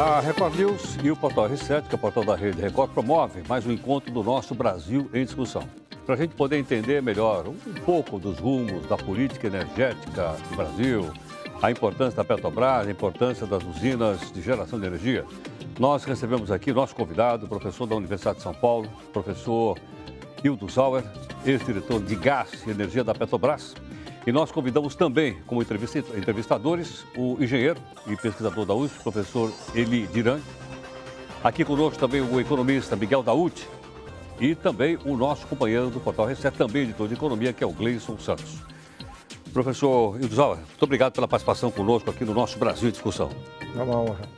A Record News e o portal R7, que é o portal da Rede Record, promove mais um encontro do nosso Brasil em discussão. Para a gente poder entender melhor um pouco dos rumos da política energética do Brasil, a importância da Petrobras, a importância das usinas de geração de energia, nós recebemos aqui o nosso convidado, professor da Universidade de São Paulo, professor Hildo Sauer, ex-diretor de Gás e Energia da Petrobras. E nós convidamos também, como entrevistadores, o engenheiro e pesquisador da USP, professor Eli Diran. Aqui conosco também o economista Miguel Daute e também o nosso companheiro do portal R7, também editor de economia, que é o Gleison Santos. Professor Hildo Sauer, muito obrigado pela participação conosco aqui no nosso Brasil em Discussão. É uma honra.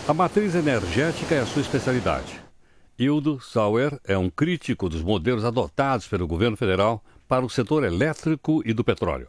A matriz energética é a sua especialidade. Hildo Sauer é um crítico dos modelos adotados pelo governo federal para o setor elétrico e do petróleo.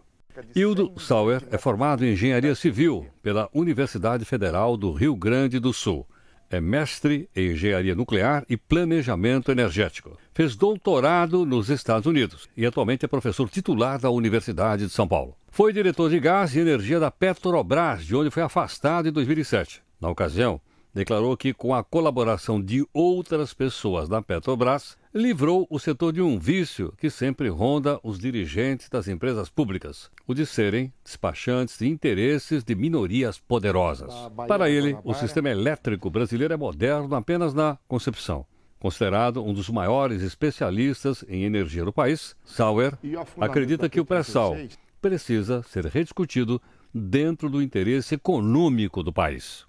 Hildo Sauer é formado em Engenharia Civil pela Universidade Federal do Rio Grande do Sul. É mestre em Engenharia Nuclear e Planejamento Energético. Fez doutorado nos Estados Unidos e atualmente é professor titular da Universidade de São Paulo. Foi diretor de Gás e Energia da Petrobras, de onde foi afastado em 2007. Na ocasião, declarou que, com a colaboração de outras pessoas da Petrobras, livrou o setor de um vício que sempre ronda os dirigentes das empresas públicas, o de serem despachantes de interesses de minorias poderosas. Para ele, o sistema elétrico brasileiro é moderno apenas na concepção. Considerado um dos maiores especialistas em energia do país, Sauer acredita que o pré-sal precisa ser rediscutido dentro do interesse econômico do país.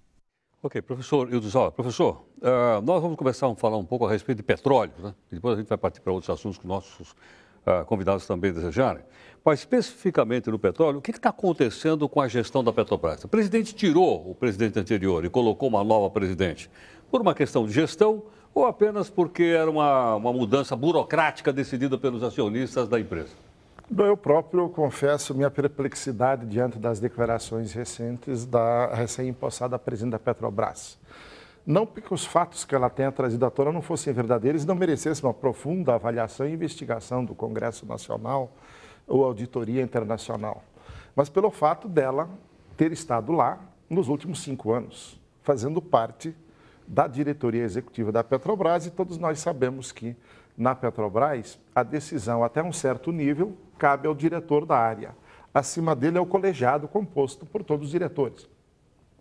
Ok, professor Hildo Sauer. Professor, nós vamos começar a falar um pouco a respeito de petróleo, né? E depois a gente vai partir para outros assuntos que nossos convidados também desejarem. Mas, especificamente no petróleo, o que está acontecendo com a gestão da Petrobras? O presidente tirou o presidente anterior e colocou uma nova presidente por uma questão de gestão ou apenas porque era uma mudança burocrática decidida pelos acionistas da empresa? Eu próprio confesso minha perplexidade diante das declarações recentes da recém-impossada presidente da Petrobras. Não porque os fatos que ela tenha trazido à tona não fossem verdadeiros e não merecessem uma profunda avaliação e investigação do Congresso Nacional ou auditoria internacional, mas pelo fato dela ter estado lá nos últimos 5 anos, fazendo parte da diretoria executiva da Petrobras, e todos nós sabemos que na Petrobras a decisão até um certo nível cabe ao diretor da área. Acima dele é o colegiado composto por todos os diretores.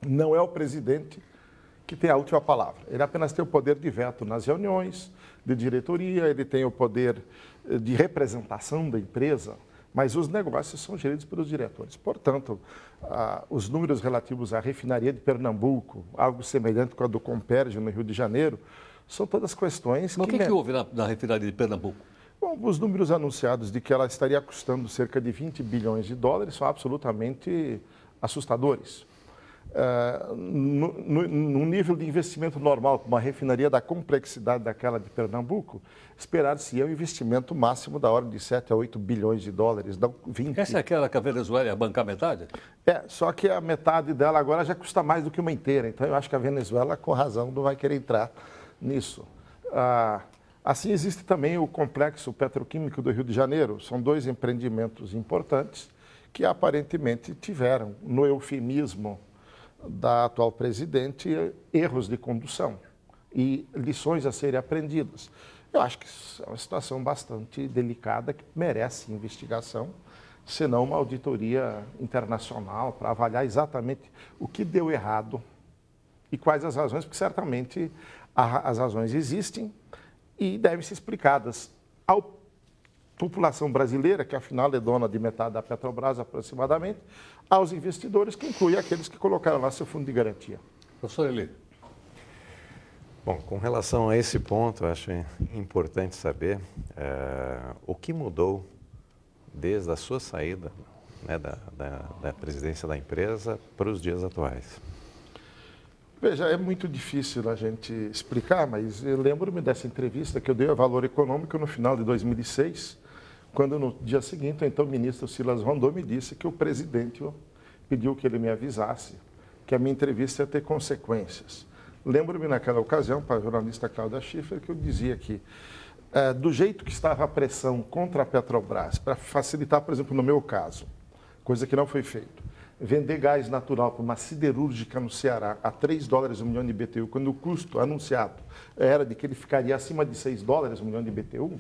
Não é o presidente que tem a última palavra. Ele apenas tem o poder de veto nas reuniões de diretoria, ele tem o poder de representação da empresa, mas os negócios são geridos pelos diretores. Portanto, os números relativos à refinaria de Pernambuco, algo semelhante com a do Comperj no Rio de Janeiro, são todas questões que... Mas o que houve na refinaria de Pernambuco? Bom, os números anunciados de que ela estaria custando cerca de 20 bilhões de dólares são absolutamente assustadores. No nível de investimento normal, para uma refinaria da complexidade daquela de Pernambuco, esperar-se um investimento máximo da ordem de 7 a 8 bilhões de dólares, não 20. Essa é aquela que a Venezuela ia bancar metade? Só que a metade dela agora já custa mais do que uma inteira, então eu acho que a Venezuela, com razão, não vai querer entrar nisso. Assim, existe também o complexo petroquímico do Rio de Janeiro. São 2 empreendimentos importantes que aparentemente tiveram, no eufemismo da atual presidente, erros de condução e lições a serem aprendidas. Eu acho que é uma situação bastante delicada que merece investigação, senão uma auditoria internacional para avaliar exatamente o que deu errado e quais as razões, porque certamente as razões existem e devem ser explicadas à população brasileira, que afinal é dona de metade da Petrobras aproximadamente, aos investidores, que inclui aqueles que colocaram lá seu fundo de garantia. Professor Eli. Bom, com relação a esse ponto, eu acho importante saber o que mudou desde a sua saída, né, da presidência da empresa para os dias atuais. Veja, é muito difícil a gente explicar, mas eu lembro-me dessa entrevista que eu dei a Valor Econômico no final de 2006, quando no dia seguinte, então, o ministro Silas Rondon me disse que o presidente pediu que ele me avisasse que a minha entrevista ia ter consequências. Lembro-me naquela ocasião, para a jornalista Cláudia Schiffer, que eu dizia que, do jeito que estava a pressão contra a Petrobras, para facilitar, por exemplo, no meu caso, coisa que não foi feita, vender gás natural para uma siderúrgica no Ceará a $3 o milhão de BTU, quando o custo anunciado era de que ele ficaria acima de $6 o milhão de BTU,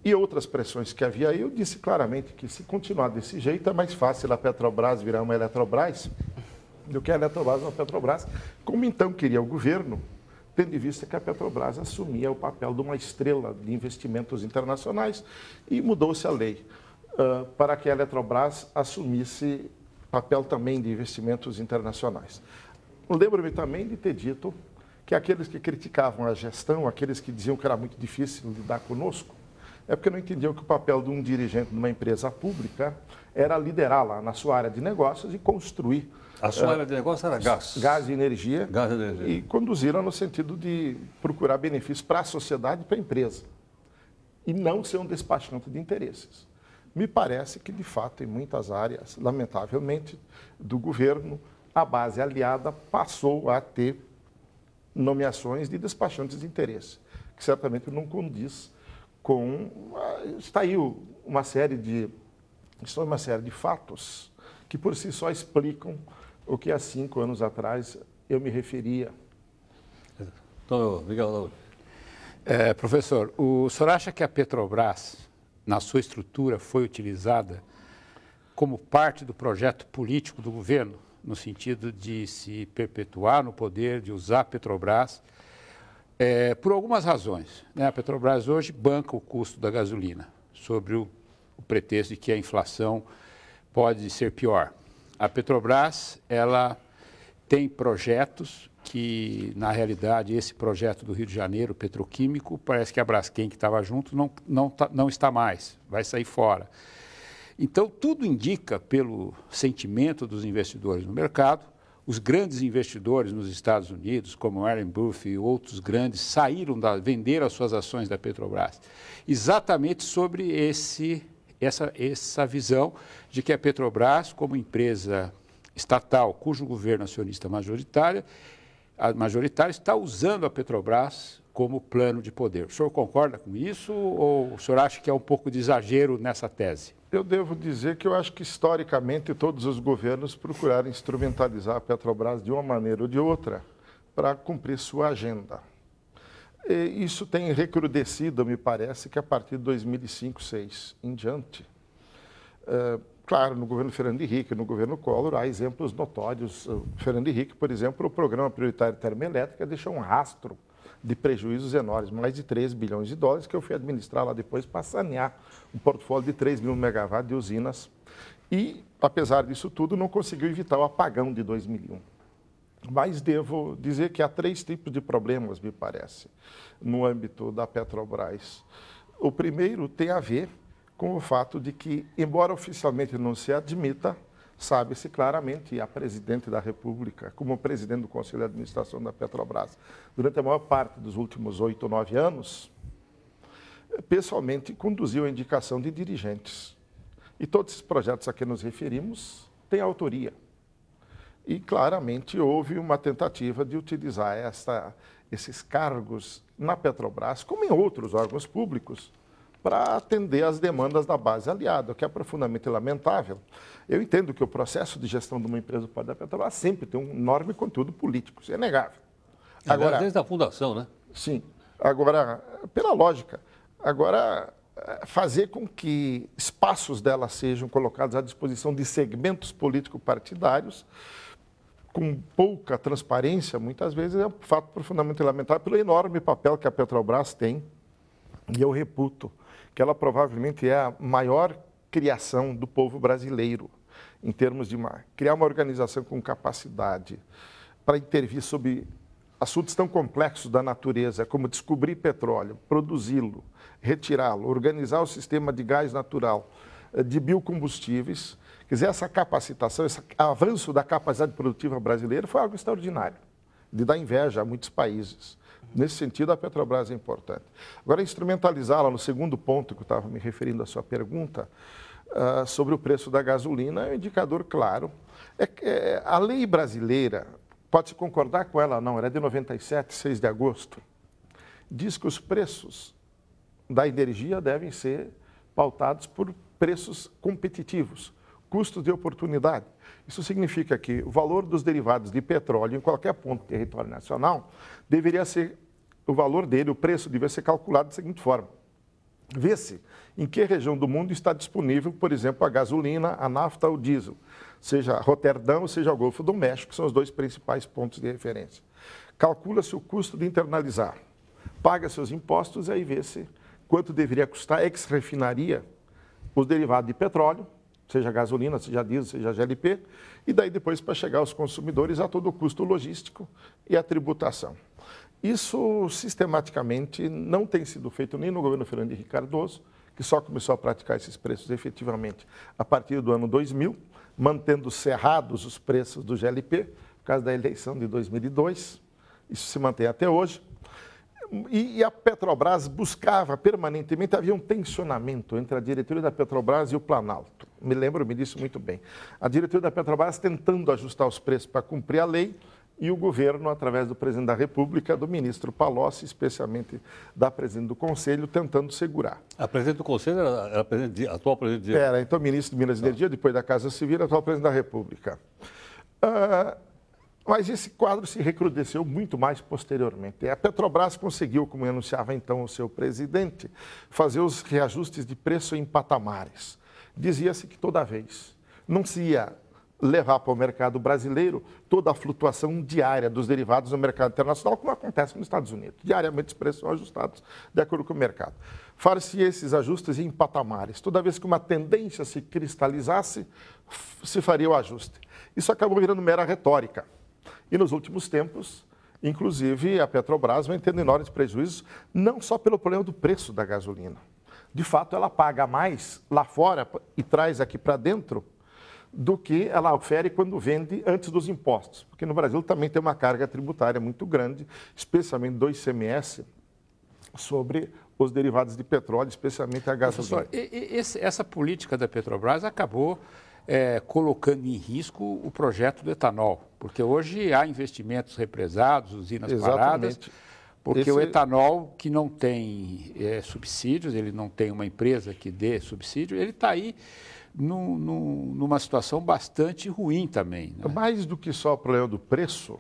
e outras pressões que havia aí, eu disse claramente que se continuar desse jeito é mais fácil a Petrobras virar uma Eletrobras do que a Eletrobras uma Petrobras, como então queria o governo, tendo em vista que a Petrobras assumia o papel de uma estrela de investimentos internacionais e mudou-se a lei para que a Eletrobras assumisse papel também de investimentos internacionais. Lembro-me também de ter dito que aqueles que criticavam a gestão, aqueles que diziam que era muito difícil lidar conosco, é porque não entendiam que o papel de um dirigente de uma empresa pública era liderá-la na sua área de negócios e construir. A sua área de negócio era gás. Gás e energia. Gás e energia. E conduzi-la no sentido de procurar benefícios para a sociedade e para a empresa. E não ser um despachante de interesses. Me parece que, de fato, em muitas áreas, lamentavelmente, do governo, a base aliada passou a ter nomeações de despachantes de interesse, que certamente não condiz com... Está aí uma série de fatos que, por si só, explicam o que há 5 anos atrás eu me referia. Então, Miguel. Professor, o senhor acha que a Petrobras, na sua estrutura, foi utilizada como parte do projeto político do governo, no sentido de se perpetuar no poder, de usar a Petrobras, por algumas razões, né? A Petrobras hoje banca o custo da gasolina, sobre o pretexto de que a inflação pode ser pior. A Petrobras, ela tem projetos que, na realidade, esse projeto do Rio de Janeiro, petroquímico, parece que a Braskem, que estava junto, não está mais, vai sair fora. Então, tudo indica, pelo sentimento dos investidores no mercado, os grandes investidores nos Estados Unidos, como Warren Buffett e outros grandes, venderam as suas ações da Petrobras, exatamente sobre essa visão de que a Petrobras, como empresa estatal, cujo governo acionista majoritário, está usando a Petrobras como plano de poder. O senhor concorda com isso ou o senhor acha que é um pouco de exagero nessa tese? Eu devo dizer que eu acho que, historicamente, todos os governos procuraram instrumentalizar a Petrobras de uma maneira ou de outra para cumprir sua agenda. E isso tem recrudescido, me parece, que a partir de 2005, 2006 em diante. Claro, no governo Fernando Henrique, no governo Collor, há exemplos notórios. Fernando Henrique, por exemplo, o programa prioritário de termoelétrica deixou um rastro de prejuízos enormes, mais de 3 bilhões de dólares, que eu fui administrar lá depois para sanear um portfólio de 3 mil megawatts de usinas. E, apesar disso tudo, não conseguiu evitar o apagão de 2001. Mas devo dizer que há 3 tipos de problemas, me parece, no âmbito da Petrobras. O primeiro tem a ver com o fato de que, embora oficialmente não se admita, sabe-se claramente, e a presidente da República, como presidente do Conselho de Administração da Petrobras, durante a maior parte dos últimos 8 ou 9 anos, pessoalmente conduziu a indicação de dirigentes. E todos esses projetos a que nos referimos têm autoria. E claramente houve uma tentativa de utilizar esses cargos na Petrobras, como em outros órgãos públicos, para atender às demandas da base aliada, o que é profundamente lamentável. Eu entendo que o processo de gestão de uma empresa da Petrobras sempre tem um enorme conteúdo político, isso é inegável. Agora, desde a fundação, né? Sim. Agora, pela lógica, agora fazer com que espaços dela sejam colocados à disposição de segmentos político-partidários, com pouca transparência, muitas vezes, é um fato profundamente lamentável pelo enorme papel que a Petrobras tem, e eu reputo que ela provavelmente é a maior criação do povo brasileiro, em termos de criar uma organização com capacidade para intervir sobre assuntos tão complexos da natureza, como descobrir petróleo, produzi-lo, retirá-lo, organizar o sistema de gás natural, de biocombustíveis. Quer dizer, essa capacitação, esse avanço da capacidade produtiva brasileira foi algo extraordinário, de dar inveja a muitos países. Nesse sentido, a Petrobras é importante. Agora, instrumentalizá-la no segundo ponto que eu estava me referindo à sua pergunta, sobre o preço da gasolina, é um indicador claro. A lei brasileira, pode-se concordar com ela ou não, ela é de 97, 6 de agosto, diz que os preços da energia devem ser pautados por preços competitivos, custos de oportunidade. Isso significa que o valor dos derivados de petróleo em qualquer ponto do território nacional deveria ser, o valor dele, o preço deveria ser calculado da seguinte forma. Vê-se em que região do mundo está disponível, por exemplo, a gasolina, a nafta ou o diesel, seja Roterdão, seja o Golfo do México, que são os dois principais pontos de referência. Calcula-se o custo de internalizar, paga seus impostos e aí vê-se quanto deveria custar ex-refinaria os derivados de petróleo, seja gasolina, seja diesel, seja GLP, e daí depois para chegar aos consumidores a todo o custo logístico e a tributação. Isso sistematicamente não tem sido feito nem no governo Fernando Henrique Cardoso, que só começou a praticar esses preços efetivamente a partir do ano 2000, mantendo cerrados os preços do GLP, por causa da eleição de 2002. Isso se mantém até hoje. E a Petrobras buscava permanentemente, havia um tensionamento entre a diretoria da Petrobras e o Planalto. Me lembro-me disso muito bem. A diretoria da Petrobras tentando ajustar os preços para cumprir a lei e o governo, através do presidente da República, do ministro Palocci, especialmente da presidente do Conselho, tentando segurar. A presidente do Conselho era a atual presidente de... Era, então, ministro de Minas e Energia, depois da Casa Civil, atual presidente da República. Mas esse quadro se recrudesceu muito mais posteriormente. A Petrobras conseguiu, como anunciava então o seu presidente, fazer os reajustes de preço em patamares. Dizia-se que toda vez não se ia levar para o mercado brasileiro toda a flutuação diária dos derivados no mercado internacional, como acontece nos Estados Unidos. Diariamente os preços são ajustados de acordo com o mercado. Far-se esses ajustes em patamares. Toda vez que uma tendência se cristalizasse, se faria o ajuste. Isso acabou virando mera retórica. E nos últimos tempos, inclusive, a Petrobras vem tendo enormes prejuízos, não só pelo problema do preço da gasolina. De fato, ela paga mais lá fora e traz aqui para dentro do que ela ofere quando vende antes dos impostos. Porque no Brasil também tem uma carga tributária muito grande, especialmente do ICMS, sobre os derivados de petróleo, especialmente a gasolina. Professor, essa política da Petrobras acabou colocando em risco o projeto do etanol, porque hoje há investimentos represados, usinas paradas, porque o etanol, que não tem subsídios, ele não tem uma empresa que dê subsídio, ele está aí numa situação bastante ruim também. Né? Mais do que só o problema do preço,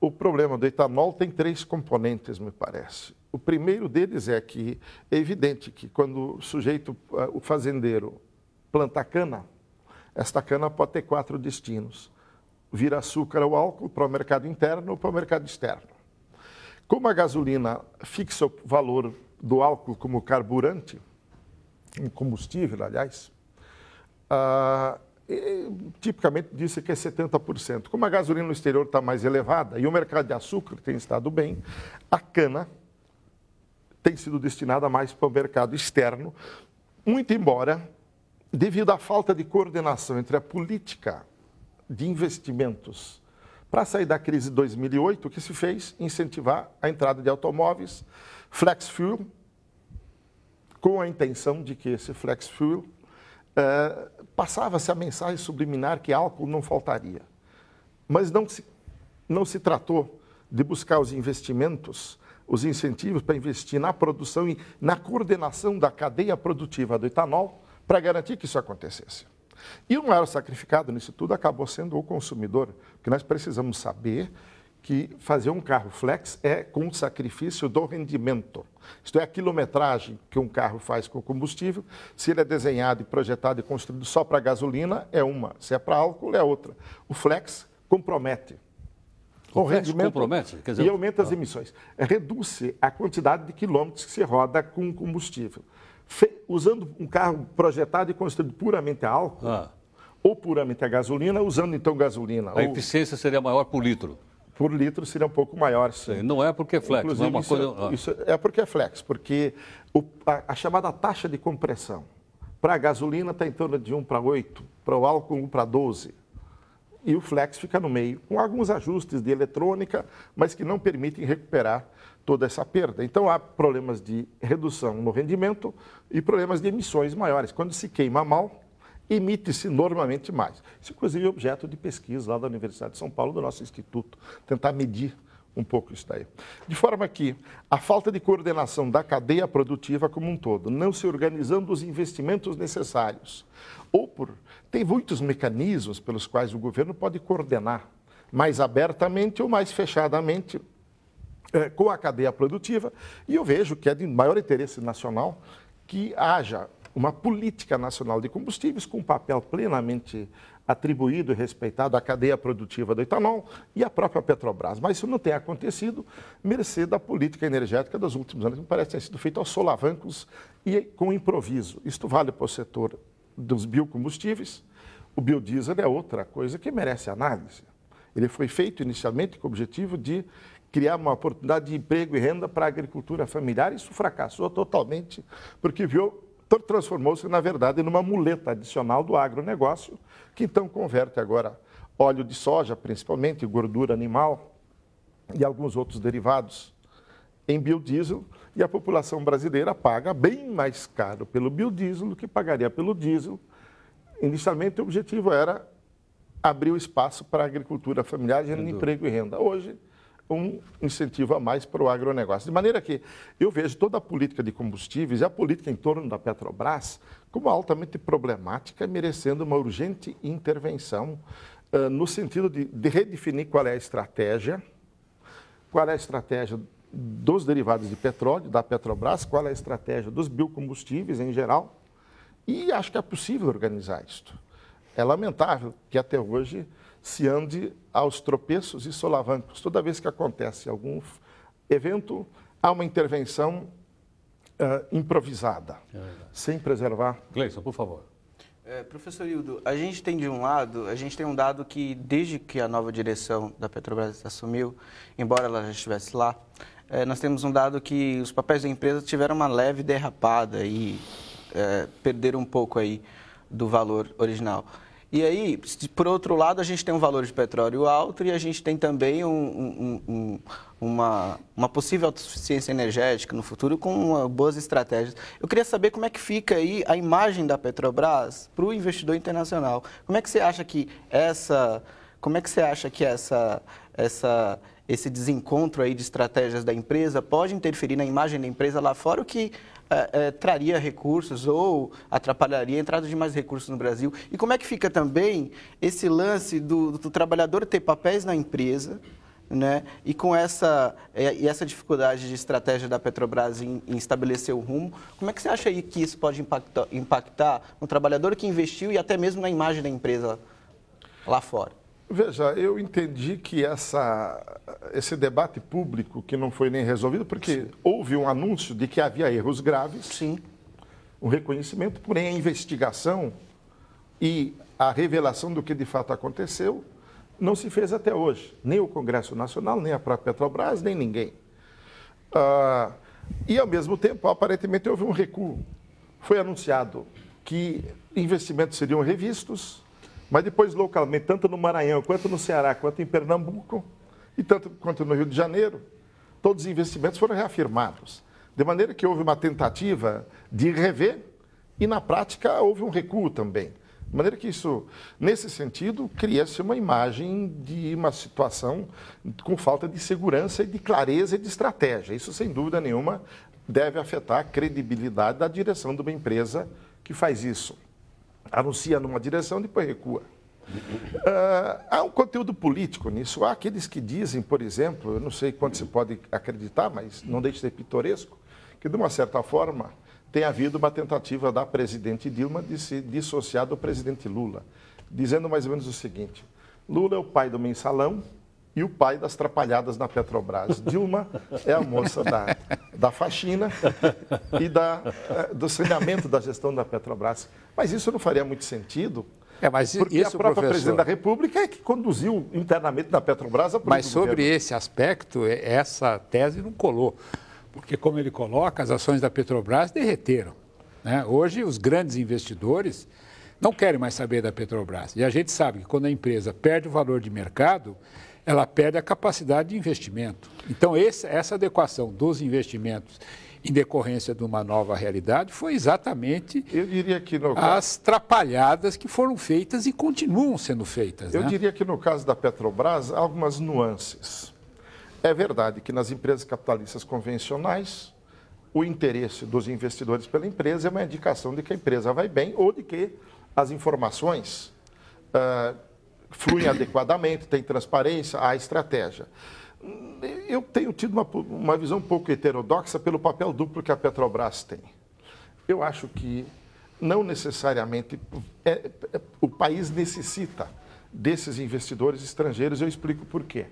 o problema do etanol tem 3 componentes, me parece. O primeiro deles é que é evidente que quando o fazendeiro planta cana, esta cana pode ter 4 destinos. Vira açúcar ou álcool para o mercado interno ou para o mercado externo. Como a gasolina fixa o valor do álcool como carburante, um combustível, aliás, tipicamente disse que é 70%. Como a gasolina no exterior está mais elevada e o mercado de açúcar tem estado bem, a cana tem sido destinada mais para o mercado externo, muito embora, devido à falta de coordenação entre a política de investimentos para sair da crise de 2008, o que se fez incentivar a entrada de automóveis, flex fuel, com a intenção de que esse flex fuel passava-se a mensagem subliminar que álcool não faltaria. Mas não se tratou de buscar os investimentos, os incentivos para investir na produção e na coordenação da cadeia produtiva do etanol para garantir que isso acontecesse. E o maior sacrificado nisso tudo acabou sendo o consumidor, porque nós precisamos saber que fazer um carro flex é com sacrifício do rendimento. Isto é, a quilometragem que um carro faz com combustível, se ele é desenhado e projetado e construído só para gasolina, é uma. Se é para álcool, é outra. O flex compromete o rendimento compromete? Quer dizer, e aumenta as emissões. Reduz a quantidade de quilômetros que se roda com combustível. Usando um carro projetado e construído puramente a álcool ou puramente a gasolina, usando então gasolina. A eficiência seria maior por litro. Por litro seria um pouco maior, sim. Não é porque é flex, inclusive, não é uma coisa... Isso é porque é flex, porque a chamada taxa de compressão para a gasolina está em torno de 1 para 8, para o álcool 1 para 12. E o flex fica no meio, com alguns ajustes de eletrônica, mas que não permitem recuperar toda essa perda. Então, há problemas de redução no rendimento e problemas de emissões maiores. Quando se queima mal, emite-se normalmente mais. Isso, inclusive, é objeto de pesquisa lá da Universidade de São Paulo, do nosso instituto, tentar medir um pouco isso daí. De forma que a falta de coordenação da cadeia produtiva como um todo, não se organizando os investimentos necessários, tem muitos mecanismos pelos quais o governo pode coordenar mais abertamente ou mais fechadamente com a cadeia produtiva, e eu vejo que é de maior interesse nacional que haja uma política nacional de combustíveis com um papel plenamente atribuído e respeitado à cadeia produtiva do etanol e à própria Petrobras. Mas isso não tem acontecido, mercê da política energética dos últimos anos, que parece ter sido feito aos solavancos e com improviso. Isto vale para o setor dos biocombustíveis. O biodiesel é outra coisa que merece análise. Ele foi feito inicialmente com o objetivo de criar uma oportunidade de emprego e renda para a agricultura familiar. Isso fracassou totalmente, porque transformou-se, na verdade, numa muleta adicional do agronegócio, que então converte agora óleo de soja, principalmente, gordura animal e alguns outros derivados em biodiesel, e a população brasileira paga bem mais caro pelo biodiesel do que pagaria pelo diesel. Inicialmente, o objetivo era abrir o espaço para a agricultura familiar, gerando emprego e renda. Hoje, um incentivo a mais para o agronegócio. De maneira que eu vejo toda a política de combustíveis e a política em torno da Petrobras como altamente problemática, merecendo uma urgente intervenção no sentido de redefinir qual é a estratégia dos derivados de petróleo, da Petrobras, qual é a estratégia dos biocombustíveis em geral, e acho que é possível organizar isto. É lamentável que até hoje se ande aos tropeços e solavancos. Toda vez que acontece algum evento, há uma intervenção improvisada, sem preservar. Gleison, por favor. Professor Hildo, a gente tem um dado que desde que a nova direção da Petrobras assumiu, embora ela já estivesse lá, nós temos um dado que os papéis da empresa tiveram uma leve derrapada e perderam um pouco aí do valor original. E aí, por outro lado, a gente tem um valor de petróleo alto e a gente tem também uma possível autossuficiência energética no futuro com boas estratégias. Eu queria saber como é que fica aí a imagem da Petrobras para o investidor internacional. Como é que você acha que esse desencontro aí de estratégias da empresa pode interferir na imagem da empresa lá fora, o que traria recursos ou atrapalharia a entrada de mais recursos no Brasil? E como é que fica também esse lance do trabalhador ter papéis na empresa, né? E com essa dificuldade de estratégia da Petrobras em estabelecer o rumo, como é que você acha aí que isso pode impactar no trabalhador que investiu e até mesmo na imagem da empresa lá fora? Veja, eu entendi que esse debate público que não foi nem resolvido, porque houve um anúncio de que havia erros graves, sim, um reconhecimento, porém a investigação e a revelação do que de fato aconteceu não se fez até hoje. Nem o Congresso Nacional, nem a própria Petrobras, nem ninguém. E, ao mesmo tempo, aparentemente houve um recuo. Foi anunciado que investimentos seriam revistos, mas depois, localmente, tanto no Maranhão, quanto no Ceará, quanto em Pernambuco, e tanto quanto no Rio de Janeiro, todos os investimentos foram reafirmados. De maneira que houve uma tentativa de rever e, na prática, houve um recuo também. De maneira que isso, nesse sentido, cria-se uma imagem de uma situação com falta de segurança e de clareza e de estratégia. Isso, sem dúvida nenhuma, deve afetar a credibilidade da direção de uma empresa que faz isso. Anuncia numa direção, depois recua. Há um conteúdo político nisso. Há aqueles que dizem, por exemplo, eu não sei quanto se pode acreditar, mas não deixa de ser pitoresco, que, de uma certa forma, tem havido uma tentativa da presidente Dilma de se dissociar do presidente Lula, dizendo mais ou menos o seguinte: Lula é o pai do mensalão e o pai das trapalhadas na Petrobras. Dilma é a moça da faxina e do saneamento da gestão da Petrobras. Mas isso não faria muito sentido, porque isso, a própria presidente da República é que conduziu internamente na Petrobras a política. Mas sobre esse aspecto, essa tese não colou, porque, como ele coloca, as ações da Petrobras derreteram, né? Hoje, os grandes investidores não querem mais saber da Petrobras. E a gente sabe que quando a empresa perde o valor de mercado, ela perde a capacidade de investimento. Então, essa adequação dos investimentos em decorrência de uma nova realidade foi exatamente as trapalhadas que foram feitas e continuam sendo feitas. Eu diria que no caso da Petrobras há algumas nuances. É verdade que nas empresas capitalistas convencionais, o interesse dos investidores pela empresa é uma indicação de que a empresa vai bem ou de que as informações fluem adequadamente, tem transparência, há estratégia. Eu tenho tido uma visão um pouco heterodoxa pelo papel duplo que a Petrobras tem. Eu acho que não necessariamente o país necessita desses investidores estrangeiros. Eu explico por quê.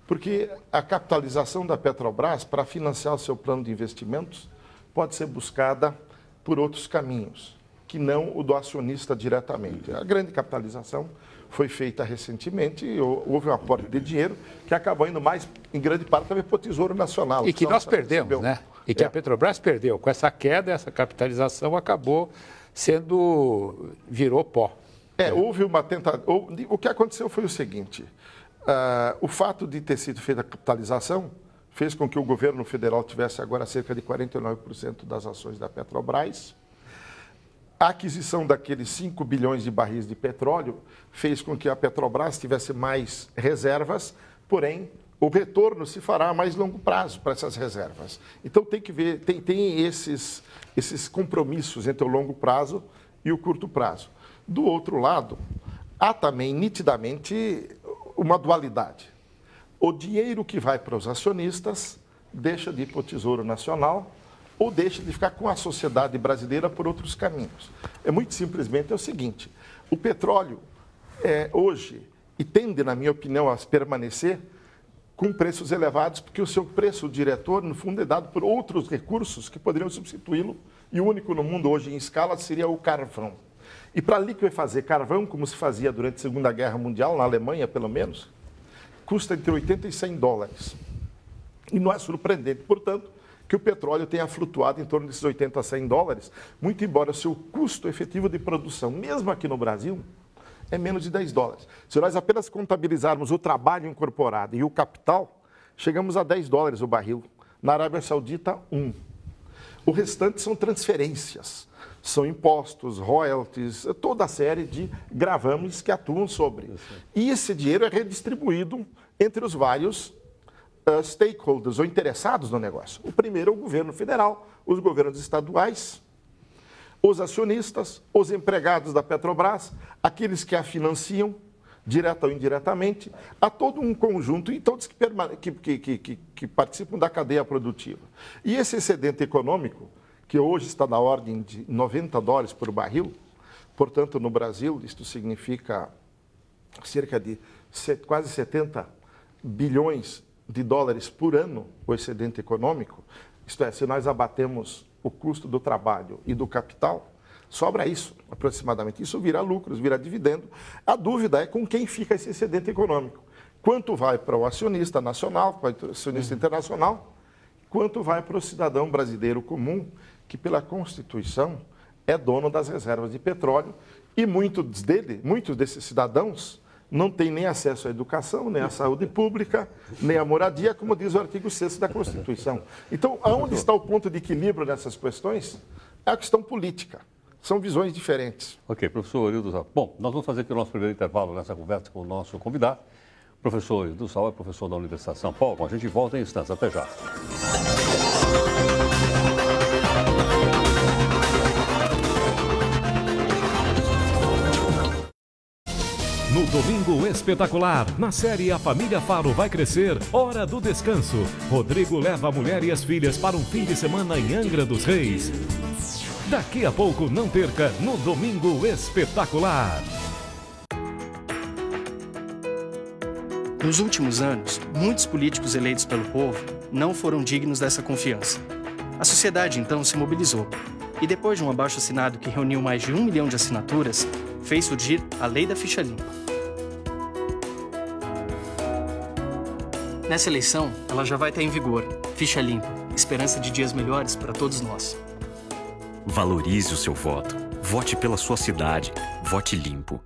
Porque a capitalização da Petrobras para financiar o seu plano de investimentos pode ser buscada por outros caminhos, que não o do acionista diretamente. A grande capitalização foi feita recentemente, houve um aporte de dinheiro que acabou indo mais, em grande parte, também para o Tesouro Nacional. E que nós perdemos, né? E que a Petrobras perdeu. Com essa queda, essa capitalização acabou virou pó. Houve uma tentativa. O que aconteceu foi o seguinte: o fato de ter sido feita a capitalização fez com que o governo federal tivesse agora cerca de 49% das ações da Petrobras. A aquisição daqueles 5 bilhões de barris de petróleo fez com que a Petrobras tivesse mais reservas, porém, o retorno se fará a mais longo prazo para essas reservas. Então, tem que ver, tem esses compromissos entre o longo prazo e o curto prazo. Do outro lado, há também, nitidamente, uma dualidade. O dinheiro que vai para os acionistas deixa de ir para o Tesouro Nacional ou deixa de ficar com a sociedade brasileira por outros caminhos. Muito simplesmente o seguinte: o petróleo hoje, e tende, na minha opinião, a permanecer com preços elevados, porque o seu preço diretor, no fundo, é dado por outros recursos que poderiam substituí-lo, e o único no mundo hoje em escala seria o carvão. E para liquefazer carvão, como se fazia durante a Segunda Guerra Mundial, na Alemanha pelo menos, custa entre 80 e 100 dólares. E não é surpreendente, portanto, que o petróleo tenha flutuado em torno desses 80 a 100 dólares, muito embora o seu custo efetivo de produção, mesmo aqui no Brasil, é menos de 10 dólares. Se nós apenas contabilizarmos o trabalho incorporado e o capital, chegamos a 10 dólares o barril. Na Arábia Saudita, 1. O restante são transferências, são impostos, royalties, toda a série de gravames que atuam sobre. E esse dinheiro é redistribuído entre os vários stakeholders ou interessados no negócio. O primeiro é o governo federal, os governos estaduais, os acionistas, os empregados da Petrobras, aqueles que a financiam, direta ou indiretamente, a todo um conjunto e todos que participam da cadeia produtiva. E esse excedente econômico, que hoje está na ordem de 90 dólares por barril, portanto, no Brasil, isto significa cerca de quase 70 bilhões de dólares por ano, o excedente econômico, isto é, se nós abatemos o custo do trabalho e do capital, sobra isso, aproximadamente. Isso vira lucros, vira dividendo. A dúvida é com quem fica esse excedente econômico. Quanto vai para o acionista nacional, para o acionista internacional, quanto vai para o cidadão brasileiro comum, que pela Constituição é dono das reservas de petróleo, e muitos desses cidadãos não têm nem acesso à educação, nem à saúde pública, nem à moradia, como diz o artigo 6º da Constituição. Então, aonde está o ponto de equilíbrio nessas questões? É a questão política. São visões diferentes. Ok, professor Hildo Sauer. Bom, nós vamos fazer aqui o nosso primeiro intervalo nessa conversa com o nosso convidado. O professor Hildo Sauer é professor da Universidade de São Paulo. Bom, a gente volta em instantes. Até já. No Domingo Espetacular, na série A Família Faro Vai Crescer, Hora do Descanso, Rodrigo leva a mulher e as filhas para um fim de semana em Angra dos Reis. Daqui a pouco, não perca, no Domingo Espetacular. Nos últimos anos, muitos políticos eleitos pelo povo não foram dignos dessa confiança. A sociedade, então, se mobilizou. E depois de um abaixo-assinado que reuniu mais de 1 milhão de assinaturas, fez surgir a Lei da Ficha Limpa. Nessa eleição, ela já vai estar em vigor. Ficha limpa, esperança de dias melhores para todos nós. Valorize o seu voto. Vote pela sua cidade. Vote limpo.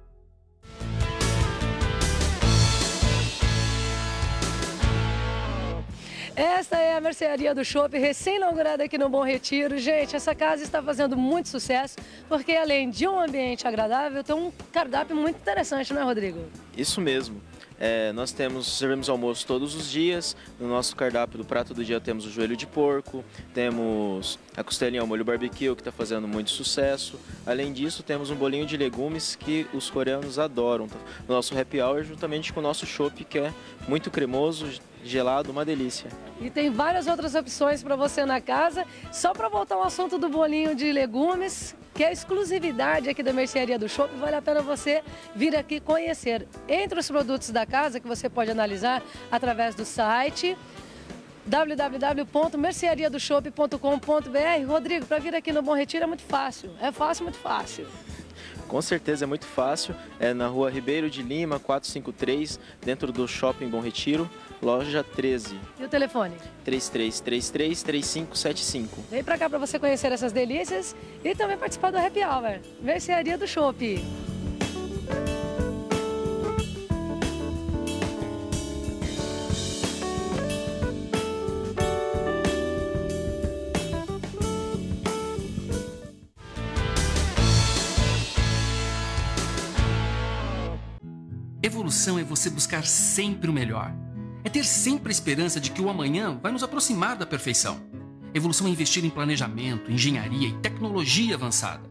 Esta é a mercearia do Chopp, recém-inaugurada aqui no Bom Retiro. Gente, essa casa está fazendo muito sucesso, porque além de um ambiente agradável, tem um cardápio muito interessante, não é, Rodrigo? Isso mesmo. Nós servimos almoço todos os dias. No nosso cardápio do prato do dia temos o joelho de porco, temos a costelinha ao molho barbecue, que está fazendo muito sucesso. Além disso, temos um bolinho de legumes que os coreanos adoram. O nosso happy hour, juntamente com o nosso chopp, que é muito cremoso, gelado, uma delícia. E tem várias outras opções para você na casa. Só para voltar ao assunto do bolinho de legumes, que é exclusividade aqui da Mercearia do Chopp, vale a pena você vir aqui conhecer. Entre os produtos da casa, que você pode analisar através do site www.merceariadochopp.com.br. Rodrigo, para vir aqui no Bom Retiro é muito fácil. É fácil, muito fácil. Com certeza é muito fácil, é na rua Ribeiro de Lima, 453, dentro do Shopping Bom Retiro, loja 13. E o telefone? 3333-3575. Vem pra cá para você conhecer essas delícias e também participar do Happy Hour. Mercearia do Chopp. Evolução é você buscar sempre o melhor. É ter sempre a esperança de que o amanhã vai nos aproximar da perfeição. Evolução é investir em planejamento, engenharia e tecnologia avançada.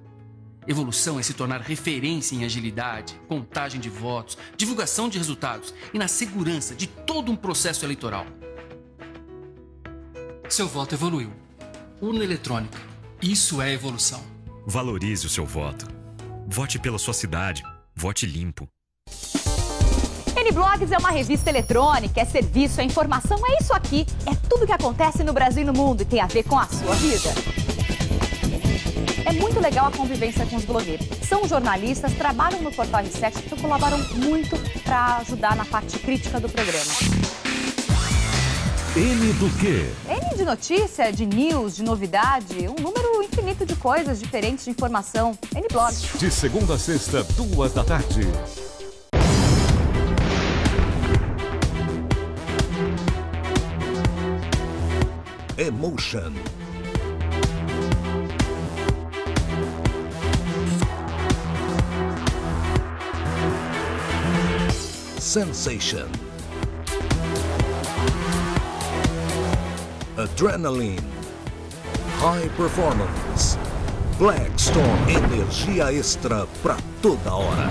Evolução é se tornar referência em agilidade, contagem de votos, divulgação de resultados e na segurança de todo um processo eleitoral. Seu voto evoluiu. Urna eletrônica. Isso é evolução. Valorize o seu voto. Vote pela sua cidade. Vote limpo. N-Blogs é uma revista eletrônica, é serviço, é informação, é isso aqui. É tudo que acontece no Brasil e no mundo e tem a ver com a sua vida. É muito legal a convivência com os blogueiros. São jornalistas, trabalham no portal R7 e colaboram muito para ajudar na parte crítica do programa. N do quê? N de notícia, de news, de novidade, um número infinito de coisas diferentes de informação. N-Blogs. De segunda a sexta, 2 da tarde. Emotion. Sensation. Adrenaline. High Performance. Blackstone, energia extra para toda hora.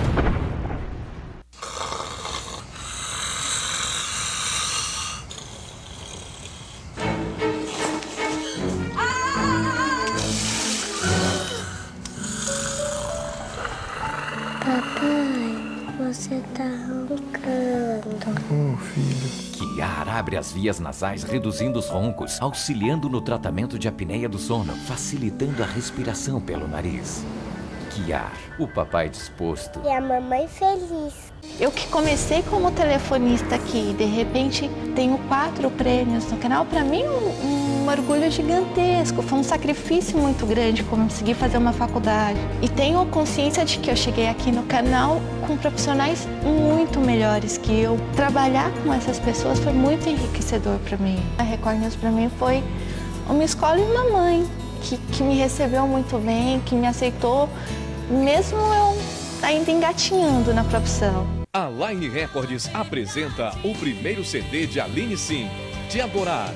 Você tá roncando. Filho. Kiar abre as vias nasais, reduzindo os roncos, auxiliando no tratamento de apneia do sono, facilitando a respiração pelo nariz. Kiar, o papai disposto. E a mamãe feliz. Eu que comecei como telefonista aqui, de repente tenho 4 prêmios no canal, para mim um orgulho gigantesco, foi um sacrifício muito grande conseguir fazer uma faculdade. E tenho consciência de que eu cheguei aqui no canal com profissionais muito melhores que eu. Trabalhar com essas pessoas foi muito enriquecedor para mim. A Record News para mim foi uma escola e uma mãe que me recebeu muito bem, que me aceitou, mesmo eu ainda engatinhando na profissão. A Line Records apresenta o primeiro CD de Aline Sim, Te Adorar.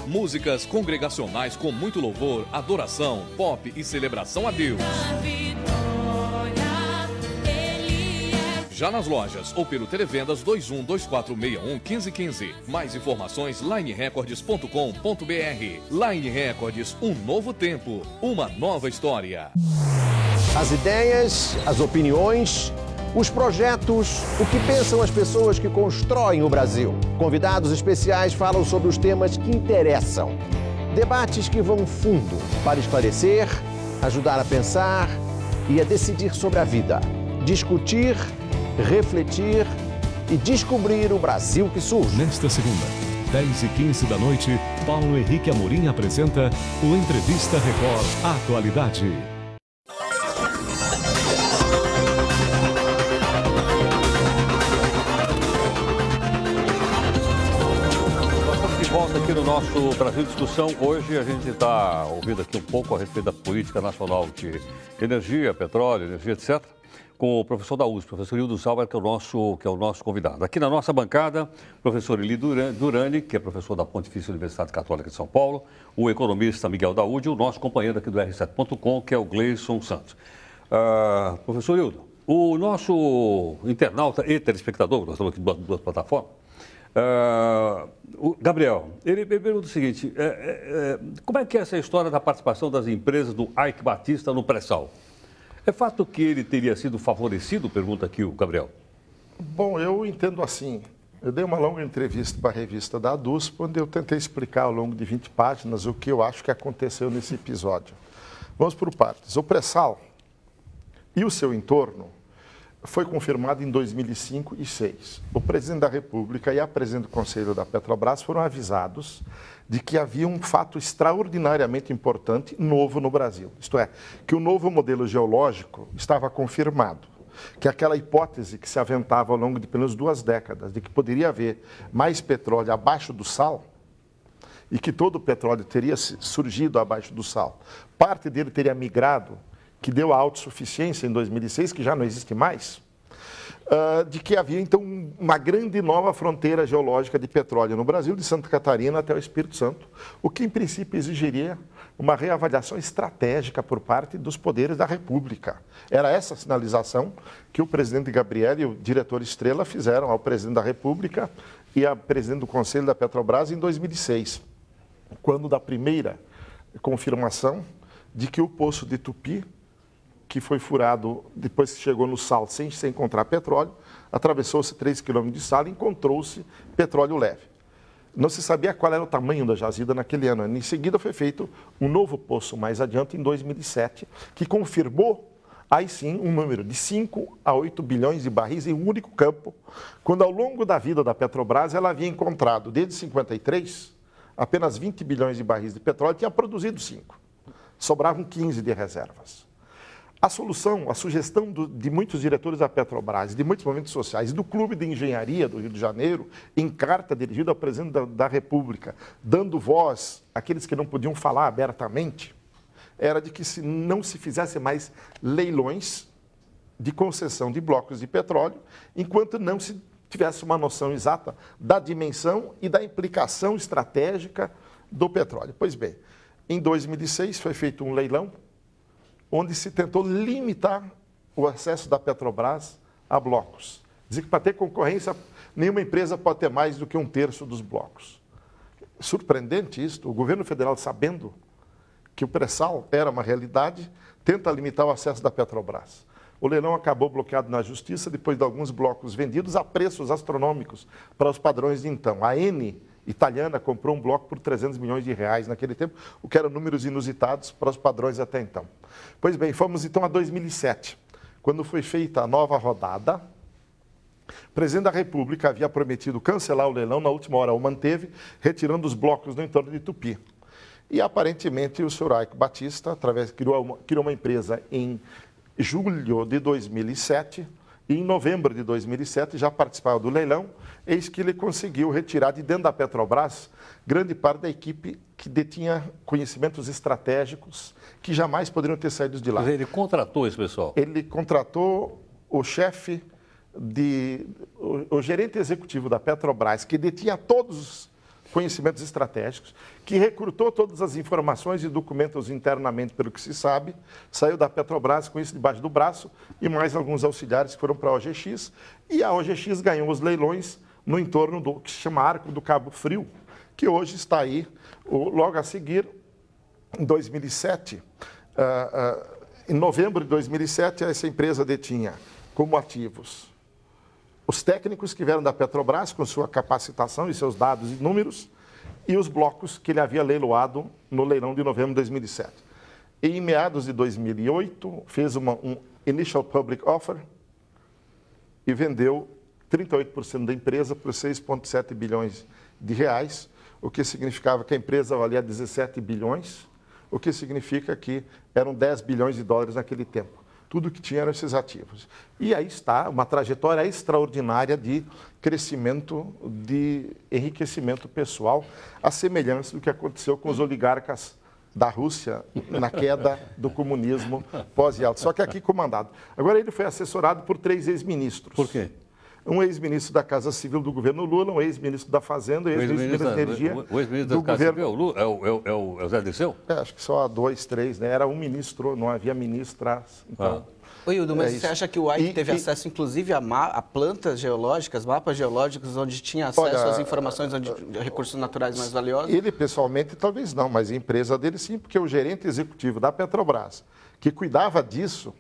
Músicas congregacionais com muito louvor, adoração, pop e celebração a Deus. Já nas lojas ou pelo Televendas 2124611515. Mais informações linerecords.com.br. Line Records, um novo tempo, uma nova história. As ideias, as opiniões, os projetos, o que pensam as pessoas que constroem o Brasil. Convidados especiais falam sobre os temas que interessam. Debates que vão fundo para esclarecer, ajudar a pensar e a decidir sobre a vida. Discutir, refletir e descobrir o Brasil que surge. Nesta segunda, 10h15 da noite, Paulo Henrique Amorim apresenta o Entrevista Record Atualidade. volta aqui no nosso Brasil Discussão. Hoje a gente está ouvindo aqui um pouco a respeito da política nacional de energia, petróleo, energia, etc., com o professor da USP, professor Hildo Sauer, que é o nosso convidado. Aqui na nossa bancada, o professor Eli Durani, que é professor da Pontifícia Universidade Católica de São Paulo, o economista Miguel Daúde e o nosso companheiro aqui do R7.com, que é o Gleison Santos. Professor Hildo, o nosso internauta e telespectador, nós estamos aqui em duas plataformas, o Gabriel, ele pergunta o seguinte, como é que é essa história da participação das empresas do Eike Batista no pré-sal? É fato que ele teria sido favorecido? Pergunta aqui o Gabriel. Bom, eu entendo assim. Eu dei uma longa entrevista para a revista da ADUSP, onde eu tentei explicar ao longo de 20 páginas o que eu acho que aconteceu nesse episódio. Vamos por partes. O pré-sal e o seu entorno foi confirmado em 2005 e 2006. O presidente da República e a presidente do Conselho da Petrobras foram avisados de que havia um fato extraordinariamente importante novo no Brasil. Isto é, que o novo modelo geológico estava confirmado, que aquela hipótese que se aventava ao longo de pelo menos 2 décadas, de que poderia haver mais petróleo abaixo do sal, e que todo o petróleo teria surgido abaixo do sal, parte dele teria migrado, que deu a autossuficiência em 2006, que já não existe mais, de que havia, então, uma grande nova fronteira geológica de petróleo no Brasil, de Santa Catarina até o Espírito Santo, o que, em princípio, exigiria uma reavaliação estratégica por parte dos poderes da República. Era essa a sinalização que o presidente Gabriel e o diretor Estrela fizeram ao presidente da República e à presidente do Conselho da Petrobras em 2006, quando da primeira confirmação de que o poço de Tupi, que foi furado depois que chegou no sal sem encontrar petróleo, atravessou-se 3 quilômetros de sal e encontrou-se petróleo leve. Não se sabia qual era o tamanho da jazida naquele ano. Em seguida foi feito um novo poço mais adiante, em 2007, que confirmou, aí sim, um número de 5 a 8 bilhões de barris em um único campo, quando ao longo da vida da Petrobras ela havia encontrado, desde 53, apenas 20 bilhões de barris de petróleo, tinha produzido 5. Sobravam 15 de reservas. A solução, a sugestão de muitos diretores da Petrobras, de muitos movimentos sociais, do Clube de Engenharia do Rio de Janeiro, em carta dirigida ao presidente da República, dando voz àqueles que não podiam falar abertamente, era de que não se fizesse mais leilões de concessão de blocos de petróleo, enquanto não se tivesse uma noção exata da dimensão e da implicação estratégica do petróleo. Pois bem, em 2006 foi feito um leilão, onde se tentou limitar o acesso da Petrobras a blocos. Dizer que para ter concorrência, nenhuma empresa pode ter mais do que 1/3 dos blocos. Surpreendente isso, o governo federal, sabendo que o pré-sal era uma realidade, tenta limitar o acesso da Petrobras. O leilão acabou bloqueado na justiça depois de alguns blocos vendidos a preços astronômicos para os padrões de então. A Eni italiana comprou um bloco por 300 milhões de reais naquele tempo, o que eram números inusitados para os padrões até então. Pois bem, fomos então a 2007, quando foi feita a nova rodada. O presidente da República havia prometido cancelar o leilão, na última hora o manteve, retirando os blocos no entorno de Tupi. E aparentemente o senhor Eike Batista criou uma empresa em julho de 2007, e em novembro de 2007 já participava do leilão, eis que ele conseguiu retirar de dentro da Petrobras grande parte da equipe que detinha conhecimentos estratégicos que jamais poderiam ter saído de lá. Mas ele contratou esse pessoal? Ele contratou o chefe, o gerente executivo da Petrobras, que detinha todos os conhecimentos estratégicos, que recrutou todas as informações e documentos internamente, pelo que se sabe, saiu da Petrobras com isso debaixo do braço e mais alguns auxiliares que foram para a OGX, e a OGX ganhou os leilões no entorno do que se chama Arco do Cabo Frio, que hoje está aí, logo a seguir, em 2007, em novembro de 2007, essa empresa detinha como ativos os técnicos que vieram da Petrobras com sua capacitação e seus dados e números e os blocos que ele havia leiloado no leilão de novembro de 2007. E em meados de 2008, fez um Initial Public Offer e vendeu 38% da empresa por 6,7 bilhões de reais, o que significava que a empresa valia 17 bilhões, o que significa que eram 10 bilhões de dólares naquele tempo. tudo que tinha eram esses ativos. E aí está uma trajetória extraordinária de crescimento, de enriquecimento pessoal, à semelhança do que aconteceu com os oligarcas da Rússia na queda do comunismo pós-Yeltsin. Só que aqui comandado. Agora ele foi assessorado por 3 ex-ministros. Por quê? Um ex-ministro da Casa Civil do governo Lula, um ex-ministro da Fazenda, um ex-ministro da Energia. O ex-ministro da Casa Civil é o Zé Dirceu? Acho que só 2, 3, né? Era um ministro, não havia ministras. Então, Ô, Hildo, mas você acha que o Ike teve acesso, inclusive, a plantas geológicas, mapas geológicos, onde tinha acesso às informações de recursos naturais mais valiosos? Ele, pessoalmente, talvez não, mas a empresa dele sim, porque o gerente executivo da Petrobras, que cuidava disso,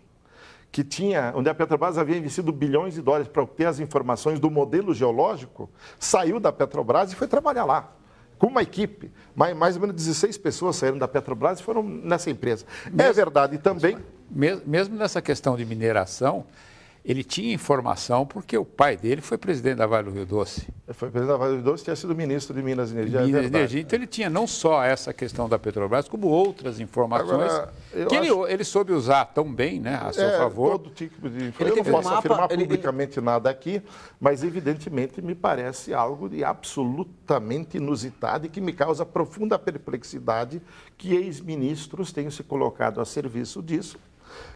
onde a Petrobras havia investido bilhões de dólares para obter as informações do modelo geológico, saiu da Petrobras e foi trabalhar lá, com uma equipe. Mais ou menos 16 pessoas saíram da Petrobras e foram nessa empresa. É verdade também... Mesmo nessa questão de mineração, ele tinha informação porque o pai dele foi presidente da Vale do Rio Doce. Foi presidente da Vale do Rio Doce, tinha sido ministro de Minas e Energia. Então ele tinha não só essa questão da Petrobras, como outras informações que ele soube usar tão bem, né, a seu favor. Todo tipo de informação. Eu não posso afirmar publicamente nada aqui, mas evidentemente me parece algo de absolutamente inusitado e que me causa profunda perplexidade que ex-ministros tenham se colocado a serviço disso.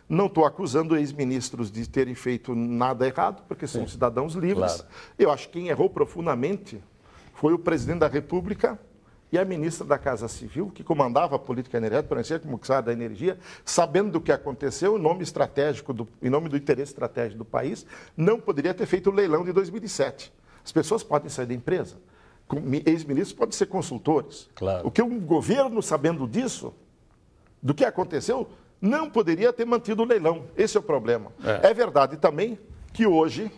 Não estou acusando ex-ministros de terem feito nada errado, porque são cidadãos livres. Claro. Eu acho que quem errou profundamente foi o presidente da República e a ministra da Casa Civil, que comandava a política energética, por exemplo, como comissário da energia, sabendo do que aconteceu, em nome do interesse estratégico do país, não poderia ter feito o leilão de 2007. As pessoas podem sair da empresa, ex-ministros podem ser consultores. Claro. O que um governo, sabendo disso, do que aconteceu, não poderia ter mantido o leilão. Esse é o problema. É verdade também que hoje,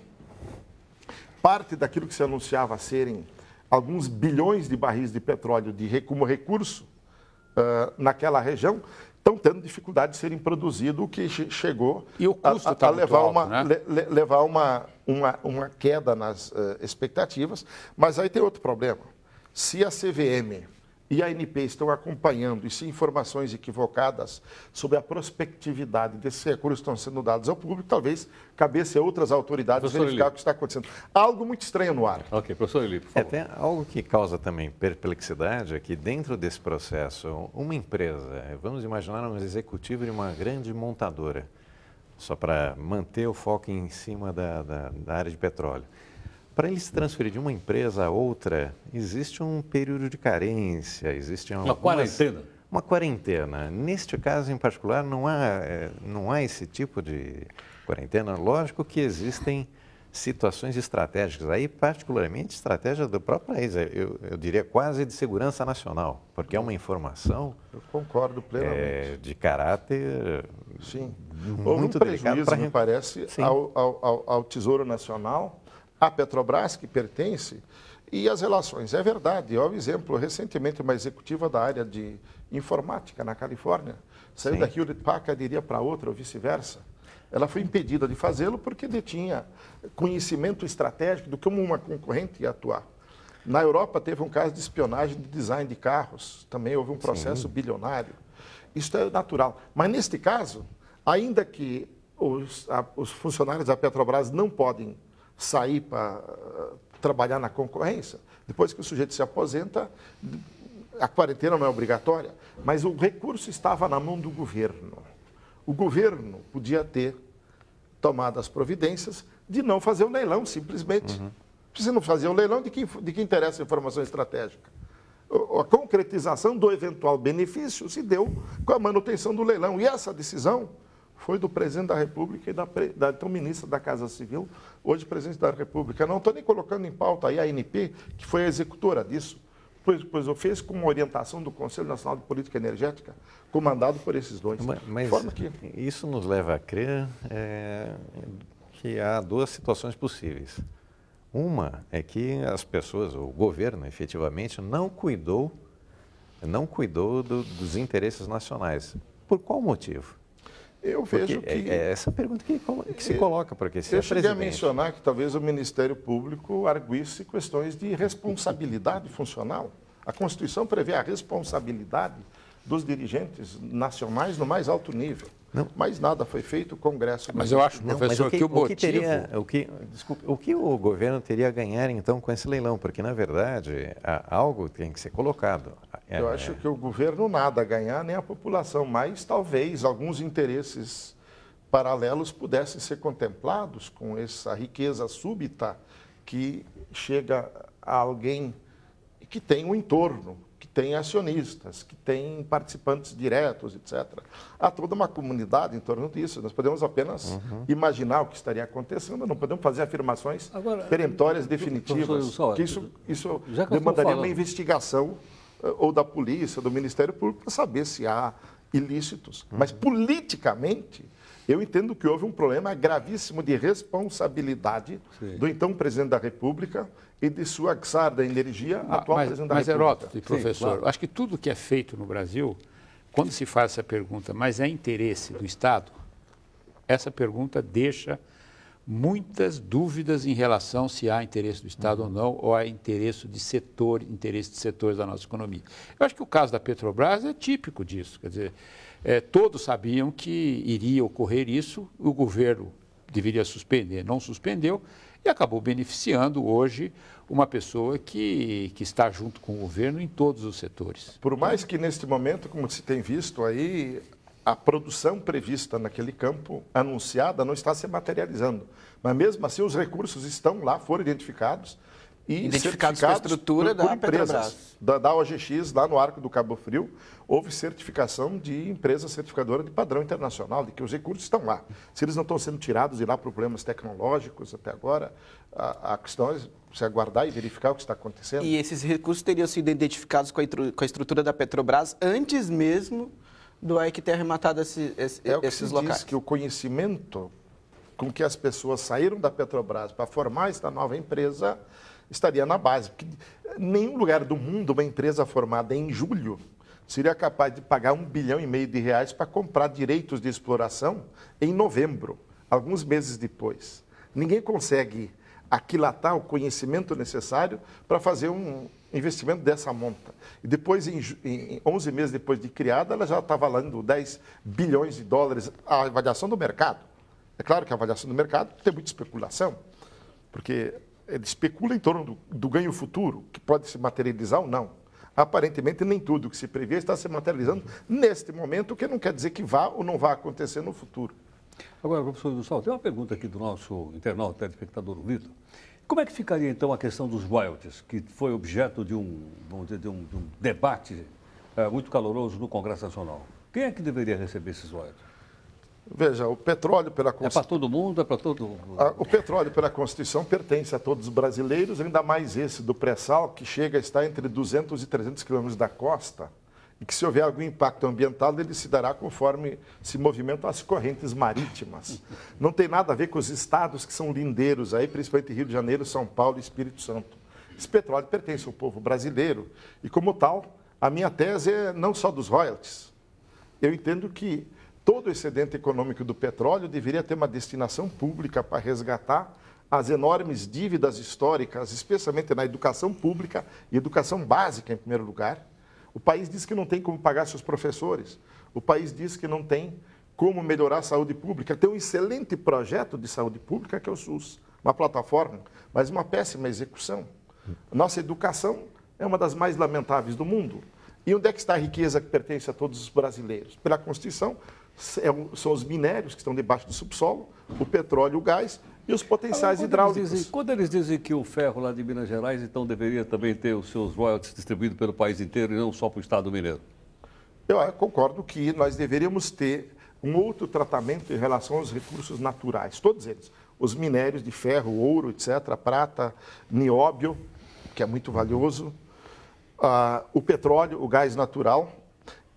parte daquilo que se anunciava serem alguns bilhões de barris de petróleo como recurso naquela região, estão tendo dificuldade de serem produzidos, o que chegou e o custo a levar uma queda nas expectativas. Mas aí tem outro problema. Se a CVM e a ANP estão acompanhando, e se informações equivocadas sobre a prospectividade desses recursos estão sendo dados ao público, talvez cabesse a outras autoridades verificar o que está acontecendo. Há algo muito estranho no ar. Ok, professor Eli, por favor. Tem algo que causa também perplexidade é que dentro desse processo, uma empresa, vamos imaginar um executivo de uma grande montadora, só para manter o foco em cima da área de petróleo. Para ele se transferir de uma empresa a outra, existe um período de carência, existe uma quarentena. Uma quarentena. Neste caso, em particular, não há esse tipo de quarentena. Lógico que existem situações estratégicas, aí particularmente estratégia do próprio país, eu diria quase de segurança nacional, porque é uma informação eu concordo plenamente. De caráter muito delicado, me parece, ao Tesouro Nacional, a Petrobras, que pertence, e as relações. É verdade, houve exemplo, recentemente uma executiva da área de informática na Califórnia, saiu da Hewlett Packard e iria para outra ou vice-versa. Ela foi impedida de fazê-lo porque detinha conhecimento estratégico do como uma concorrente ia atuar. Na Europa teve um caso de espionagem de design de carros, também houve um processo bilionário. Isso é natural. Mas neste caso, ainda que os funcionários da Petrobras não podem sair para trabalhar na concorrência, depois que o sujeito se aposenta, a quarentena não é obrigatória, mas o recurso estava na mão do governo. O governo podia ter tomado as providências de não fazer o leilão, simplesmente. Se não fazer o leilão, de que interessa a informação estratégica? A concretização do eventual benefício se deu com a manutenção do leilão. E essa decisão foi do presidente da República e da então ministra da Casa Civil, hoje presidente da República. Não estou nem colocando em pauta aí a ANP, que foi a executora disso, pois eu fiz com orientação do Conselho Nacional de Política Energética, comandado por esses dois. Mas isso nos leva a crer que há duas situações possíveis. Uma é que as pessoas, o governo, efetivamente, não cuidou dos interesses nacionais. Por qual motivo? Eu vejo que... É essa pergunta que se coloca, porque se eu cheguei a mencionar que talvez o Ministério Público arguisse questões de responsabilidade funcional. A Constituição prevê a responsabilidade dos dirigentes nacionais no mais alto nível. Mas nada foi feito, o Congresso... Mas eu acho, professor, que o motivo... O que o governo teria a ganhar, então, com esse leilão? Porque, na verdade, algo tem que ser colocado. Eu acho que o governo nada a ganhar, nem a população, mas talvez alguns interesses paralelos pudessem ser contemplados com essa riqueza súbita que chega a alguém que tem um entorno, que tem acionistas, que tem participantes diretos, etc. Há toda uma comunidade em torno disso. Nós podemos apenas imaginar o que estaria acontecendo, não podemos fazer afirmações peremptórias definitivas, que isso demandaria uma investigação ou da polícia, do Ministério Público, para saber se há ilícitos. Mas, politicamente, eu entendo que houve um problema gravíssimo de responsabilidade do então presidente da República e de sua czar da energia, atual presidente da República. Mas, Heródoto, professor, claro. Acho que tudo que é feito no Brasil, quando se faz essa pergunta, mas é interesse do Estado, essa pergunta deixa muitas dúvidas em relação se há interesse do Estado ou não, ou há interesse de setores da nossa economia. Eu acho que o caso da Petrobras é típico disso, quer dizer, todos sabiam que iria ocorrer isso, o governo deveria suspender, não suspendeu, e acabou beneficiando hoje uma pessoa que está junto com o governo em todos os setores. Por mais que neste momento, como se tem visto aí, a produção prevista naquele campo, anunciada, não está se materializando. Mas mesmo assim os recursos estão lá, foram identificados e identificados com a estrutura da Petrobras. Da OGX, lá no Arco do Cabo Frio, houve certificação de empresa certificadora de padrão internacional, de que os recursos estão lá. Se eles não estão sendo tirados de lá por problemas tecnológicos até agora, a questão é se aguardar e verificar o que está acontecendo. E esses recursos teriam sido identificados com a estrutura da Petrobras antes mesmo do AEC ter arrematado esses locais. Diz que o conhecimento com que as pessoas saíram da Petrobras para formar esta nova empresa estaria na base. Porque nenhum lugar do mundo, uma empresa formada em julho, seria capaz de pagar R$1,5 bilhão de reais para comprar direitos de exploração em novembro, alguns meses depois. Ninguém consegue aquilatar o conhecimento necessário para fazer um investimento dessa monta. E depois, em 11 meses depois de criada, ela já está valendo $10 bilhões, a avaliação do mercado. É claro que a avaliação do mercado tem muita especulação, porque ele especula em torno do ganho futuro, que pode se materializar ou não. Aparentemente, nem tudo que se prevê está se materializando neste momento, o que não quer dizer que vá ou não vá acontecer no futuro. Agora, professor Gustavo, tem uma pergunta aqui do nosso internauta, telespectador Vitor. Como é que ficaria, então, a questão dos royalties, que foi objeto de um debate muito caloroso no Congresso Nacional? Quem é que deveria receber esses royalties? Veja, o petróleo pela Constituição... É para todo mundo? É para todo mundo? O petróleo pela Constituição pertence a todos os brasileiros, ainda mais esse do pré-sal, que chega a estar entre 200 e 300 quilômetros da costa, e que se houver algum impacto ambiental, ele se dará conforme se movimentam as correntes marítimas. Não tem nada a ver com os estados que são lindeiros, aí, principalmente Rio de Janeiro, São Paulo e Espírito Santo. Esse petróleo pertence ao povo brasileiro e, como tal, a minha tese é não só dos royalties. Eu entendo que todo o excedente econômico do petróleo deveria ter uma destinação pública para resgatar as enormes dívidas históricas, especialmente na educação pública e educação básica, em primeiro lugar. O país diz que não tem como pagar seus professores. O país diz que não tem como melhorar a saúde pública. Tem um excelente projeto de saúde pública, que é o SUS, uma plataforma, mas uma péssima execução. Nossa educação é uma das mais lamentáveis do mundo. E onde é que está a riqueza que pertence a todos os brasileiros? Pela Constituição, são os minérios que estão debaixo do subsolo, o petróleo, o gás e os potenciais hidráulicos. Quando eles dizem que o ferro lá de Minas Gerais, então, deveria também ter os seus royalties distribuídos pelo país inteiro e não só para o Estado mineiro? Eu concordo que nós deveríamos ter um outro tratamento em relação aos recursos naturais, todos eles. Os minérios de ferro, ouro, etc., prata, nióbio, que é muito valioso, o petróleo, o gás natural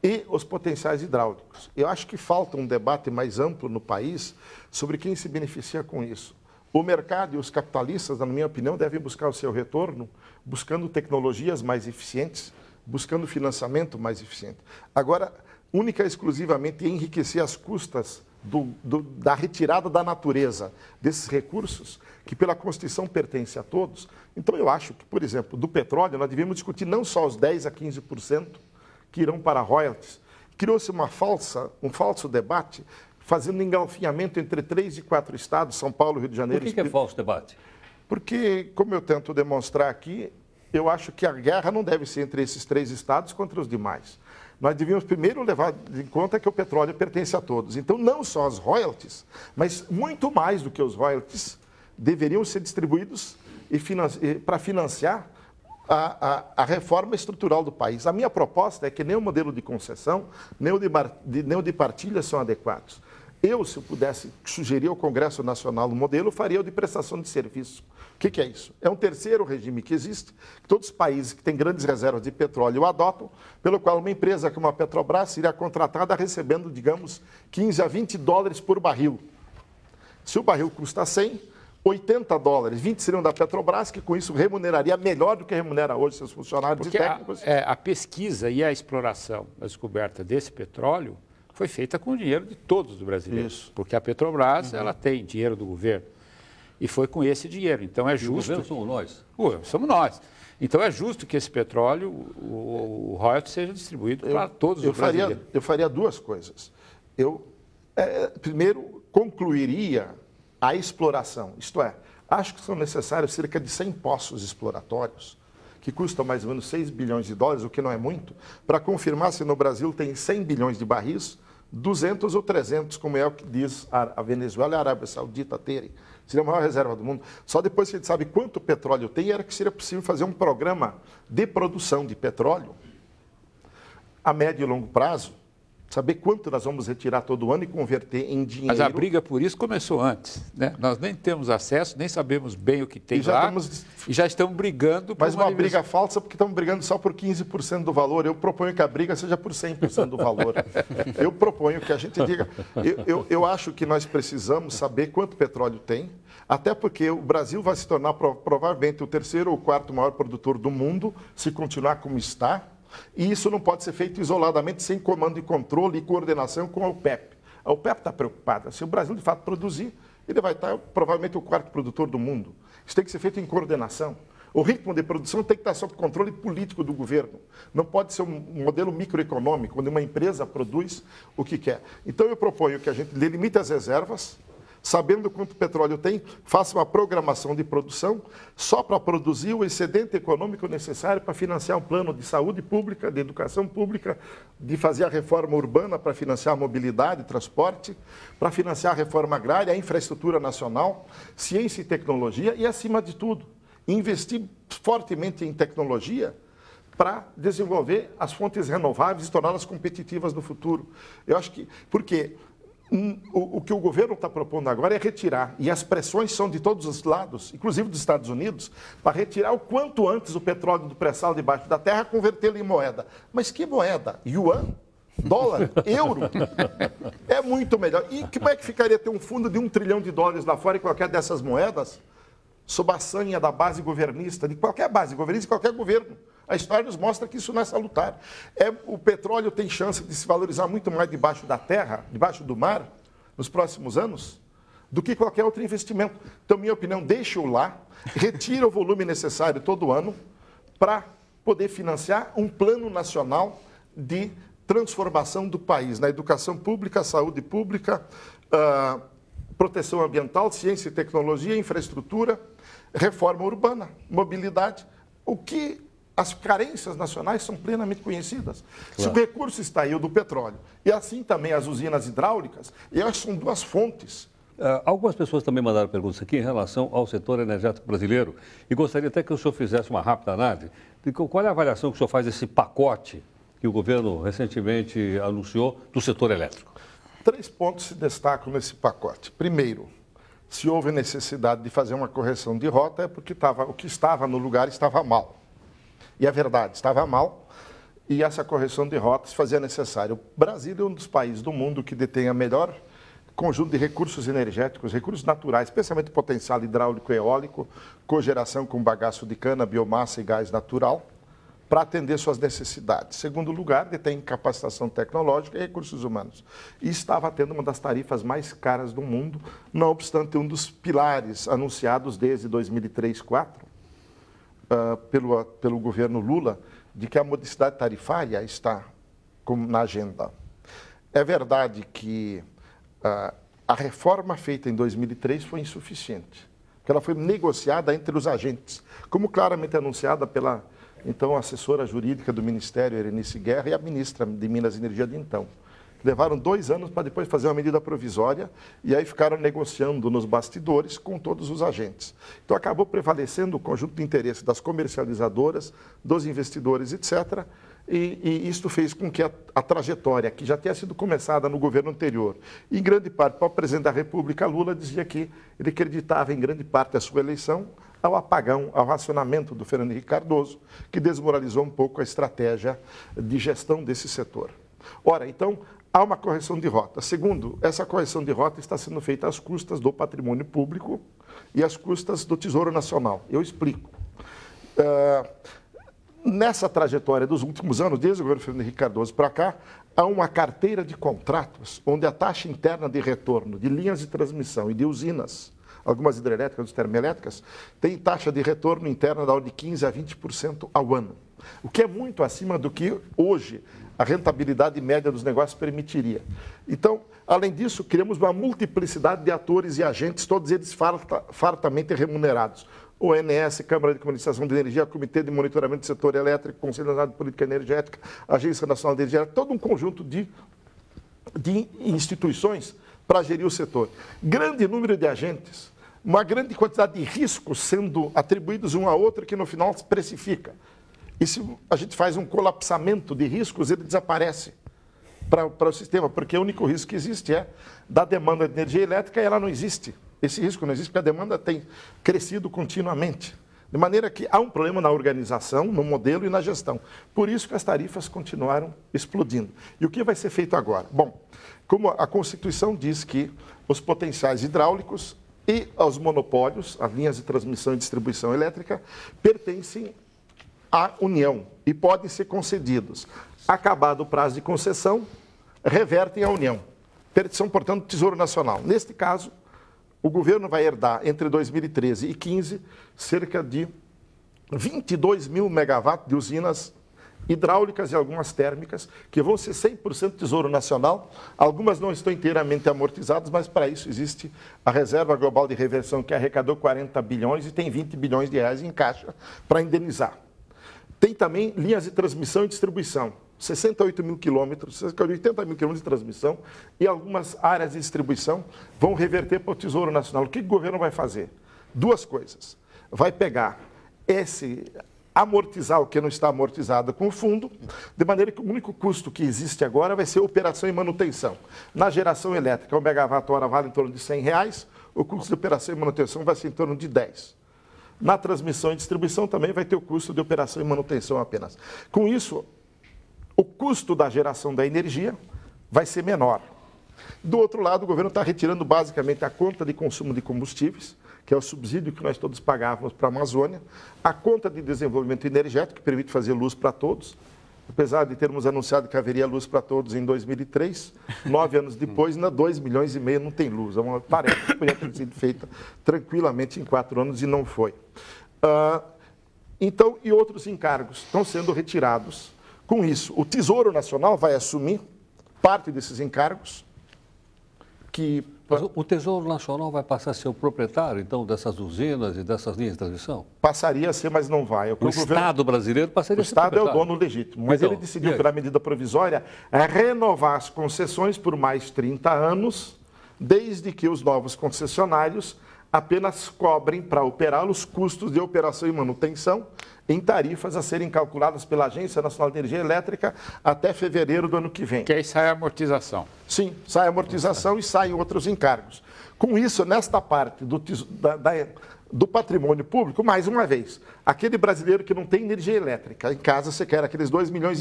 e os potenciais hidráulicos. Eu acho que falta um debate mais amplo no país sobre quem se beneficia com isso. O mercado e os capitalistas, na minha opinião, devem buscar o seu retorno, buscando tecnologias mais eficientes, buscando financiamento mais eficiente. Agora, única e exclusivamente enriquecer as custas da retirada da natureza desses recursos, que pela Constituição pertence a todos. Então, eu acho que, por exemplo, do petróleo, nós devemos discutir não só os 10% a 15%, que irão para royalties. Criou-se um falso debate, fazendo engalfinhamento entre 3 e 4 estados, São Paulo, Rio de Janeiro... Por que é falso debate? Porque, como eu tento demonstrar aqui, eu acho que a guerra não deve ser entre esses 3 estados contra os demais. Nós devíamos primeiro levar em conta que o petróleo pertence a todos. Então, não só as royalties, mas muito mais do que os royalties, deveriam ser distribuídos para financiar a reforma estrutural do país. A minha proposta é que nem o modelo de concessão, nem o de partilha são adequados. Eu, se eu pudesse sugerir ao Congresso Nacional um modelo, faria o de prestação de serviço. O que é isso? É um terceiro regime que existe, que todos os países que têm grandes reservas de petróleo adotam, pelo qual uma empresa como a Petrobras seria contratada recebendo, digamos, 15 a 20 dólares por barril. Se o barril custa 100, 80 dólares, 20 seriam da Petrobras, que com isso remuneraria melhor do que remunera hoje seus funcionários e técnicos. A pesquisa e a exploração, a descoberta desse petróleo foi feita com o dinheiro de todos os brasileiros. Isso. Porque a Petrobras, ela tem dinheiro do governo. E foi com esse dinheiro. Então é justo... E o governo somos nós. Somos nós. Então é justo que esse petróleo, o royalty, seja distribuído para todos os brasileiros. Eu faria 2 coisas. Primeiro, concluiria a exploração. Isto é, acho que são necessários cerca de 100 poços exploratórios, que custam mais ou menos 6 bilhões de dólares, o que não é muito, para confirmar se no Brasil tem 100 bilhões de barris, 200 ou 300, como é o que diz a Venezuela e a Arábia Saudita terem. Seria a maior reserva do mundo. Só depois que a gente sabe quanto petróleo tem, era que seria possível fazer um programa de produção de petróleo a médio e longo prazo, saber quanto nós vamos retirar todo ano e converter em dinheiro. Mas a briga por isso começou antes, né? Nós nem temos acesso, nem sabemos bem o que tem lá, e já estamos brigando por uma briga falsa, porque estamos brigando só por 15% do valor. Eu proponho que a briga seja por 100% do valor. Eu proponho que a gente diga... Eu acho que nós precisamos saber quanto petróleo tem, até porque o Brasil vai se tornar provavelmente o 3º ou 4º maior produtor do mundo, se continuar como está. E isso não pode ser feito isoladamente, sem comando e controle e coordenação com a OPEP. A OPEP está preocupada. Se o Brasil, de fato, produzir, ele vai estar provavelmente o 4º produtor do mundo. Isso tem que ser feito em coordenação. O ritmo de produção tem que estar sob controle político do governo. Não pode ser um modelo microeconômico, onde uma empresa produz o que quer. Então, eu proponho que a gente delimite as reservas, sabendo quanto petróleo tem, faça uma programação de produção só para produzir o excedente econômico necessário para financiar um plano de saúde pública, de educação pública, de fazer a reforma urbana para financiar a mobilidade, transporte, para financiar a reforma agrária, a infraestrutura nacional, ciência e tecnologia e, acima de tudo, investir fortemente em tecnologia para desenvolver as fontes renováveis e torná-las competitivas no futuro. Eu acho que... Porque... O que o governo está propondo agora é retirar, e as pressões são de todos os lados, inclusive dos Estados Unidos, para retirar o quanto antes o petróleo do pré-sal debaixo da terra, convertê-lo em moeda. Mas que moeda? Yuan? Dólar? Euro? É muito melhor. E como é que ficaria ter um fundo de $1 trilhão lá fora e qualquer dessas moedas, sob a sanha da base governista, de qualquer base governista, de qualquer governo? A história nos mostra que isso não é salutar. O petróleo tem chance de se valorizar muito mais debaixo da terra, debaixo do mar, nos próximos anos, do que qualquer outro investimento. Então, minha opinião, deixa-o lá, retira o volume necessário todo ano para poder financiar um plano nacional de transformação do país, na educação pública, saúde pública, proteção ambiental, ciência e tecnologia, infraestrutura, reforma urbana, mobilidade, o que... As carências nacionais são plenamente conhecidas. Claro. Se o recurso está aí, o do petróleo, e assim também as usinas hidráulicas, eu acho que são 2 fontes. Algumas pessoas também mandaram perguntas aqui em relação ao setor energético brasileiro e gostaria até que o senhor fizesse uma rápida análise de qual é a avaliação que o senhor faz desse pacote que o governo recentemente anunciou do setor elétrico. 3 pontos se destacam nesse pacote. Primeiro, se houve necessidade de fazer uma correção de rota, é porque o que estava no lugar estava mal. E é verdade, estava mal, e essa correção de rota se fazia necessária. O Brasil é um dos países do mundo que detém a melhor conjunto de recursos energéticos, recursos naturais, especialmente potencial hidráulico e eólico, cogeração com bagaço de cana, biomassa e gás natural, para atender suas necessidades. Segundo lugar, detém capacitação tecnológica e recursos humanos. E estava tendo uma das tarifas mais caras do mundo, não obstante um dos pilares anunciados desde 2003-2004, pelo governo Lula, de que a modicidade tarifária está na agenda. É verdade que a reforma feita em 2003 foi insuficiente, porque ela foi negociada entre os agentes, como claramente anunciada pela, então, assessora jurídica do Ministério, Erenice Guerra, e a ministra de Minas e Energia de então. Levaram 2 anos para depois fazer uma medida provisória e aí ficaram negociando nos bastidores com todos os agentes. Então acabou prevalecendo o conjunto de interesse das comercializadoras, dos investidores, etc. E isto fez com que a trajetória, que já tinha sido começada no governo anterior, em grande parte para o presidente da República, Lula, dizia que ele acreditava em grande parte a sua eleição ao apagão, ao racionamento do Fernando Henrique Cardoso, que desmoralizou um pouco a estratégia de gestão desse setor. Ora, então, há uma correção de rota. Segundo, essa correção de rota está sendo feita às custas do patrimônio público e às custas do Tesouro Nacional. Eu explico. Nessa trajetória dos últimos anos, desde o governo Fernando Henrique Cardoso para cá, há uma carteira de contratos onde a taxa interna de retorno de linhas de transmissão e de usinas, algumas hidrelétricas, outras termoelétricas, tem taxa de retorno interna da ordem de 15% a 20% ao ano, o que é muito acima do que hoje a rentabilidade média dos negócios permitiria. Então, além disso, criamos uma multiplicidade de atores e agentes, todos eles fartamente remunerados. ONS, Câmara de Comercialização de Energia, Comitê de Monitoramento do Setor Elétrico, Conselho Nacional de Política Energética, Agência Nacional de Energia, todo um conjunto de instituições para gerir o setor. Grande número de agentes, uma grande quantidade de riscos sendo atribuídos um a outro que no final se precifica. E se a gente faz um colapsamento de riscos, ele desaparece para o sistema, porque o único risco que existe é da demanda de energia elétrica e ela não existe. Esse risco não existe porque a demanda tem crescido continuamente. De maneira que há um problema na organização, no modelo e na gestão. Por isso que as tarifas continuaram explodindo. E o que vai ser feito agora? Bom, como a Constituição diz que os potenciais hidráulicos e os monopólios, as linhas de transmissão e distribuição elétrica, pertencem à União e podem ser concedidos. Acabado o prazo de concessão, revertem à União. São, portanto, Tesouro Nacional. Neste caso, o governo vai herdar, entre 2013 e 2015, cerca de 22 mil megawatts de usinas hidráulicas e algumas térmicas, que vão ser 100% Tesouro Nacional. Algumas não estão inteiramente amortizadas, mas para isso existe a Reserva Global de Reversão, que arrecadou 40 bilhões e tem 20 bilhões de reais em caixa para indenizar. Tem também linhas de transmissão e distribuição, 68 mil quilômetros, cerca de 80 mil quilômetros de transmissão e algumas áreas de distribuição vão reverter para o Tesouro Nacional. O que o governo vai fazer? 2 coisas. Vai pegar amortizar o que não está amortizado com o fundo, de maneira que o único custo que existe agora vai ser operação e manutenção. Na geração elétrica, o megawatt-hora vale em torno de R$100, o custo de operação e manutenção vai ser em torno de 10. Na transmissão e distribuição também vai ter o custo de operação e manutenção apenas. Com isso, o custo da geração da energia vai ser menor. Do outro lado, o governo está retirando basicamente a conta de consumo de combustíveis, que é o subsídio que nós todos pagávamos para a Amazônia, a conta de desenvolvimento energético, que permite fazer luz para todos, apesar de termos anunciado que haveria luz para todos em 2003, 9 anos depois, ainda 2,5 milhões não tem luz. É uma tarefa que podia ter sido feita tranquilamente em 4 anos e não foi. Então, e outros encargos estão sendo retirados. Com isso, o Tesouro Nacional vai assumir parte desses encargos. Mas o Tesouro Nacional vai passar a ser o proprietário, então, dessas usinas e dessas linhas de transmissão? Passaria a ser, mas não vai. O Estado brasileiro passaria a ser proprietário. O Estado é o dono legítimo, mas ele decidiu, pela medida provisória, renovar as concessões por mais 30 anos, desde que os novos concessionários apenas cobrem para operar os custos de operação e manutenção em tarifas a serem calculadas pela Agência Nacional de Energia Elétrica até fevereiro do ano que vem. Que aí sai a amortização. Sim, sai a amortização e saem outros encargos. Com isso, nesta parte do patrimônio público, mais uma vez, aquele brasileiro que não tem energia elétrica, em casa você quer aqueles 2,5 milhões,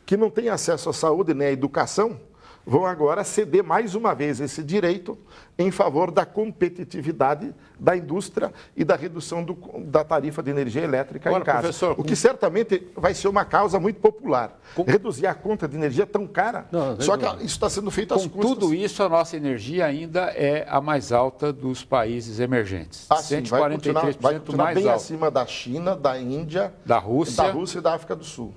que não tem acesso à saúde nem à educação, vão agora ceder mais uma vez esse direito em favor da competitividade da indústria e da redução da tarifa de energia elétrica em casa. Professor, o que certamente vai ser uma causa muito popular. Reduzir a conta de energia tão cara, só que isso está sendo feito às custas. Com tudo isso, a nossa energia ainda é a mais alta dos países emergentes. Sim, 143% vai continuar bem acima da China, da Índia, da Rússia e da África do Sul.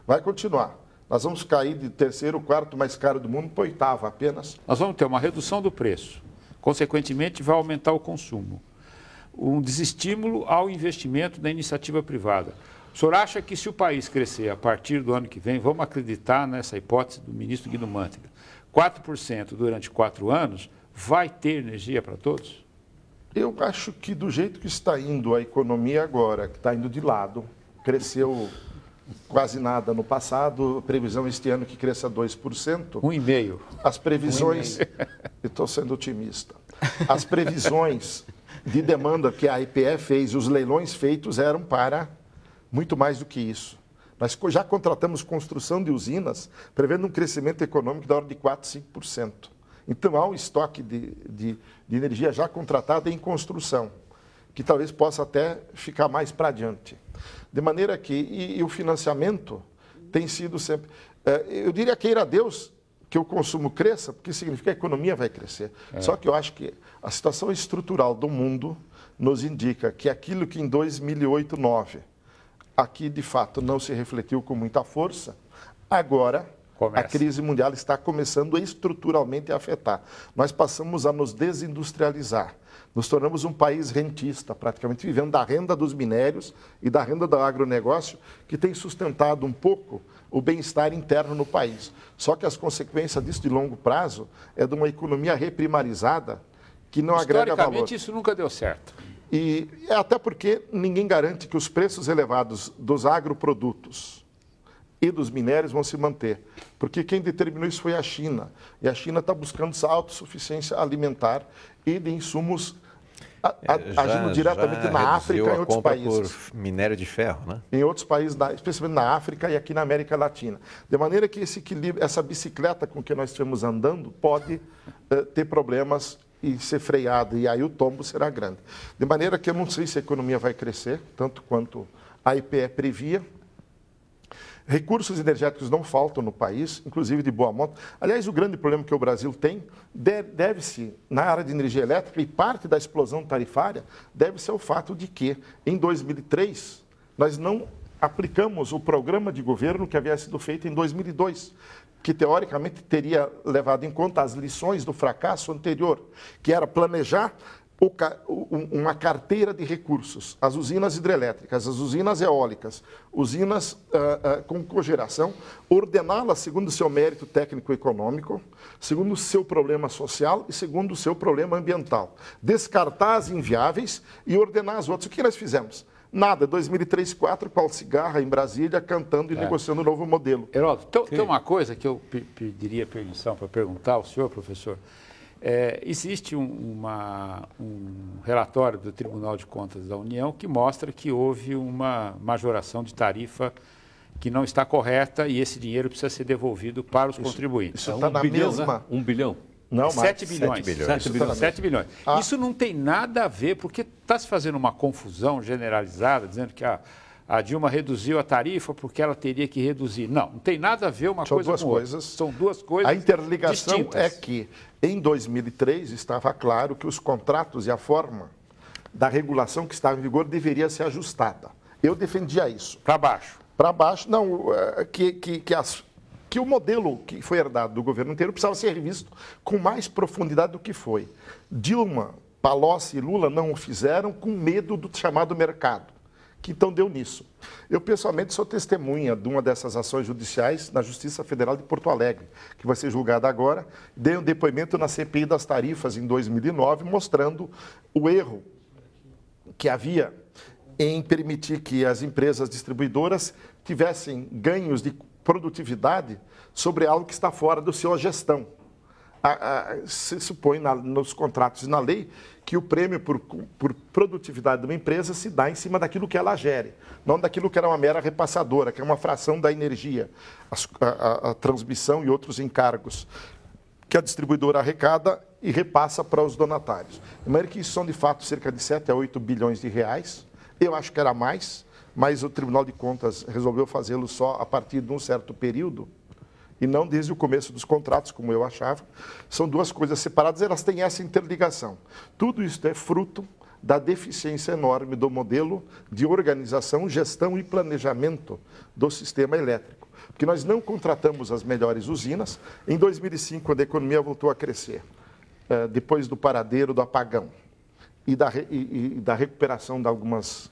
Vai continuar. Nós vamos cair de terceiro, quarto mais caro do mundo para oitavo apenas. Nós vamos ter uma redução do preço. Consequentemente, vai aumentar o consumo. Um desestímulo ao investimento da iniciativa privada. O senhor acha que se o país crescer a partir do ano que vem, vamos acreditar nessa hipótese do ministro Guido Mantega, 4% durante 4 anos, vai ter energia para todos? Eu acho que do jeito que está indo a economia agora, que está indo de lado, cresceu quase nada no passado, previsão este ano que cresça 2%. 1,5%. As previsões, eu estou sendo otimista, as previsões de demanda que a IPE fez, os leilões feitos eram para muito mais do que isso. Nós já contratamos construção de usinas prevendo um crescimento econômico da ordem de 4%, 5%. Então, há um estoque de energia já contratada em construção, que talvez possa até ficar mais para adiante. De maneira que, e o financiamento tem sido sempre... eu diria, queira Deus que o consumo cresça, porque significa que a economia vai crescer. Só que eu acho que a situação estrutural do mundo nos indica que aquilo que em 2008, 2009, aqui de fato não se refletiu com muita força, agora... A crise mundial está começando estruturalmente a afetar. Nós passamos a nos desindustrializar. Nos tornamos um país rentista, praticamente vivendo da renda dos minérios e da renda do agronegócio, que tem sustentado um pouco o bem-estar interno no país. Só que as consequências disso de longo prazo é de uma economia reprimarizada que não agrega valor. Historicamente, isso nunca deu certo. E até porque ninguém garante que os preços elevados dos agroprodutos e dos minérios vão se manter, porque quem determinou isso foi a China, e a China está buscando essa autossuficiência alimentar e de insumos agindo diretamente na África e em outros países. Por minério de ferro, né? Em outros países, especialmente na África e aqui na América Latina. De maneira que esse equilíbrio, essa bicicleta com que nós estamos andando pode ter problemas e ser freada, e aí o tombo será grande. De maneira que eu não sei se a economia vai crescer, tanto quanto a IPE previa. Recursos energéticos não faltam no país, inclusive de boa monta. Aliás, o grande problema que o Brasil tem deve-se, na área de energia elétrica, e parte da explosão tarifária, deve-se ao fato de que, em 2003, nós não aplicamos o programa de governo que havia sido feito em 2002, que teoricamente teria levado em conta as lições do fracasso anterior, que era planejar uma carteira de recursos, as usinas hidrelétricas, as usinas eólicas, usinas com cogeração, ordená-las segundo o seu mérito técnico-econômico, segundo o seu problema social e segundo o seu problema ambiental. Descartar as inviáveis e ordenar as outras. O que nós fizemos? Nada. 2003, 2004, Paulo Cigarra em Brasília, cantando e negociando um novo modelo. Heródoto, tem uma coisa que eu pediria permissão para perguntar ao senhor, professor. Existe um relatório do Tribunal de Contas da União que mostra que houve uma majoração de tarifa que não está correta e esse dinheiro precisa ser devolvido para os contribuintes. Isso está na mesma... 1 bilhão? Não, 7 bilhões. 7 bilhões. Isso não tem nada a ver, porque está se fazendo uma confusão generalizada, dizendo que a Dilma reduziu a tarifa porque ela teria que reduzir. Não tem nada a ver uma coisa com outra. São duas coisas distintas. A interligação distintas. É que, em 2003, estava claro que os contratos e a forma da regulação que estava em vigor deveria ser ajustada. Eu defendia isso. Para baixo? Para baixo, não. Que o modelo que foi herdado do governo inteiro precisava ser revisto com mais profundidade do que foi. Dilma, Palocci e Lula não o fizeram com medo do chamado mercado, que então deu nisso. Eu, pessoalmente, sou testemunha de uma dessas ações judiciais na Justiça Federal de Porto Alegre, que vai ser julgada agora. Dei um depoimento na CPI das tarifas em 2009, mostrando o erro que havia em permitir que as empresas distribuidoras tivessem ganhos de produtividade sobre algo que está fora da sua gestão. Se supõe nos contratos e na lei que o prêmio por produtividade de uma empresa se dá em cima daquilo que ela gere, não daquilo que era uma mera repassadora, que é uma fração da energia, a transmissão e outros encargos que a distribuidora arrecada e repassa para os donatários. De maneira que isso são, de fato, cerca de 7 a 8 bilhões de reais. Eu acho que era mais, mas o Tribunal de Contas resolveu fazê-lo só a partir de um certo período e não desde o começo dos contratos, como eu achava. São duas coisas separadas, elas têm essa interligação. Tudo isso é fruto da deficiência enorme do modelo de organização, gestão e planejamento do sistema elétrico. Porque nós não contratamos as melhores usinas. Em 2005, quando a economia voltou a crescer, depois do paradeiro do apagão e da recuperação de algumas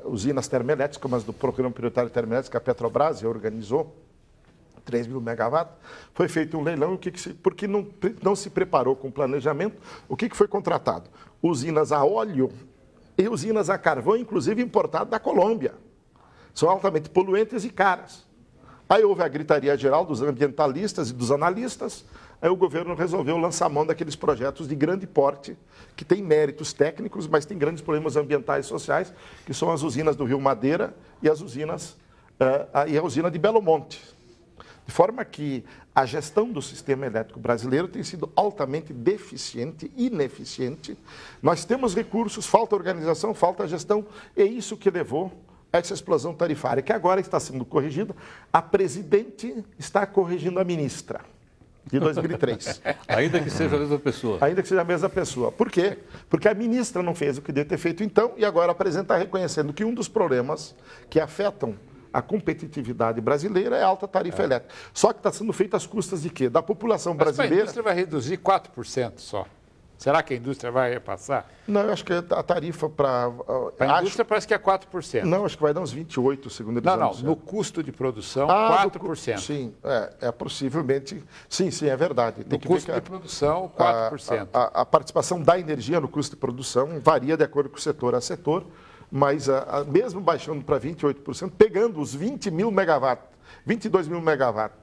usinas termoelétricas, como as do Programa Prioritário Termoelétrico, que a Petrobras organizou, 3 mil megawatts, foi feito um leilão, porque não se preparou com planejamento. O que foi contratado? Usinas a óleo e usinas a carvão, inclusive importadas da Colômbia. São altamente poluentes e caras. Aí houve a gritaria geral dos ambientalistas e dos analistas, aí o governo resolveu lançar mão daqueles projetos de grande porte, que têm méritos técnicos, mas têm grandes problemas ambientais e sociais, que são as usinas do Rio Madeira e a usina de Belo Monte. De forma que a gestão do sistema elétrico brasileiro tem sido altamente deficiente, ineficiente. Nós temos recursos, falta organização, falta gestão, é isso que levou a essa explosão tarifária, que agora está sendo corrigida. A presidente está corrigindo a ministra, de 2003. Ainda que seja a mesma pessoa. Ainda que seja a mesma pessoa. Por quê? Porque a ministra não fez o que devia ter feito então, e agora a presidente está reconhecendo que um dos problemas que afetam a competitividade brasileira é a alta tarifa elétrica. Só que está sendo feito às custas de quê? Da população brasileira. Mas a indústria vai reduzir 4% só. Será que a indústria vai repassar? Não, eu acho que a tarifa para... A indústria parece que é 4%. Não, acho que vai dar uns 28%, segundo eles anunciaram. Não, no custo de produção, 4%. Sim, possivelmente... Sim, é verdade. No custo de produção, 4%. A participação da energia no custo de produção varia de acordo com setor a setor, mas mesmo baixando para 28%, pegando os 20 mil megawatts, 22 mil megawatts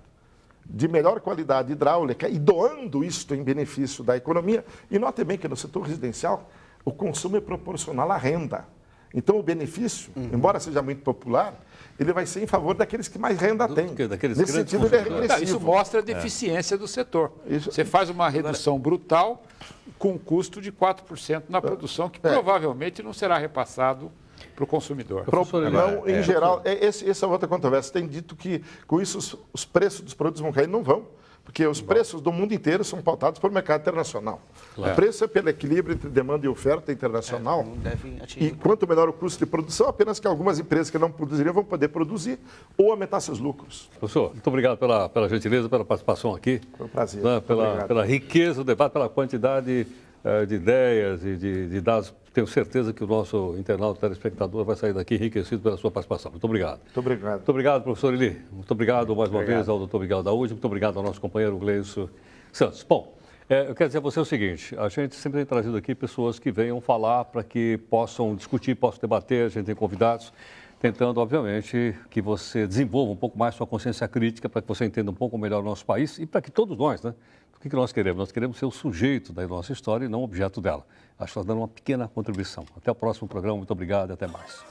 de melhor qualidade hidráulica e doando isto em benefício da economia. E note bem que no setor residencial o consumo é proporcional à renda. Então o benefício, embora seja muito popular, ele vai ser em favor daqueles que mais renda têm. Nesse sentido, ele é regressivo. Isso mostra a deficiência do setor. Você faz uma redução brutal com um custo de 4% na produção, que provavelmente não será repassado para o consumidor. Não, em geral, essa é outra controvérsia. Tem dito que com isso os preços dos produtos vão cair. Não vão, porque os preços do mundo inteiro são pautados pelo mercado internacional. Claro. O preço é pelo equilíbrio entre demanda e oferta internacional. E quanto menor o custo de produção, apenas que algumas empresas que não produziriam vão poder produzir ou aumentar seus lucros. Professor, muito obrigado pela gentileza, pela participação aqui. Foi um prazer. Pela riqueza do debate, pela quantidade de ideias e de dados. Tenho certeza que o nosso internauta, telespectador, vai sair daqui enriquecido pela sua participação. Muito obrigado. Muito obrigado. Muito obrigado, professor Eli. Muito obrigado mais uma vez ao doutor Miguel Daúde. Muito obrigado ao nosso companheiro Gleison Santos. Bom, eu quero dizer a você o seguinte, a gente sempre tem trazido aqui pessoas que venham falar para que possam discutir, possam debater, a gente tem convidados, tentando, obviamente, que você desenvolva um pouco mais sua consciência crítica, para que você entenda um pouco melhor o nosso país e para que todos nós, né? O que nós queremos? Nós queremos ser o sujeito da nossa história e não o objeto dela. Acho que nós dando uma pequena contribuição. Até o próximo programa. Muito obrigado e até mais.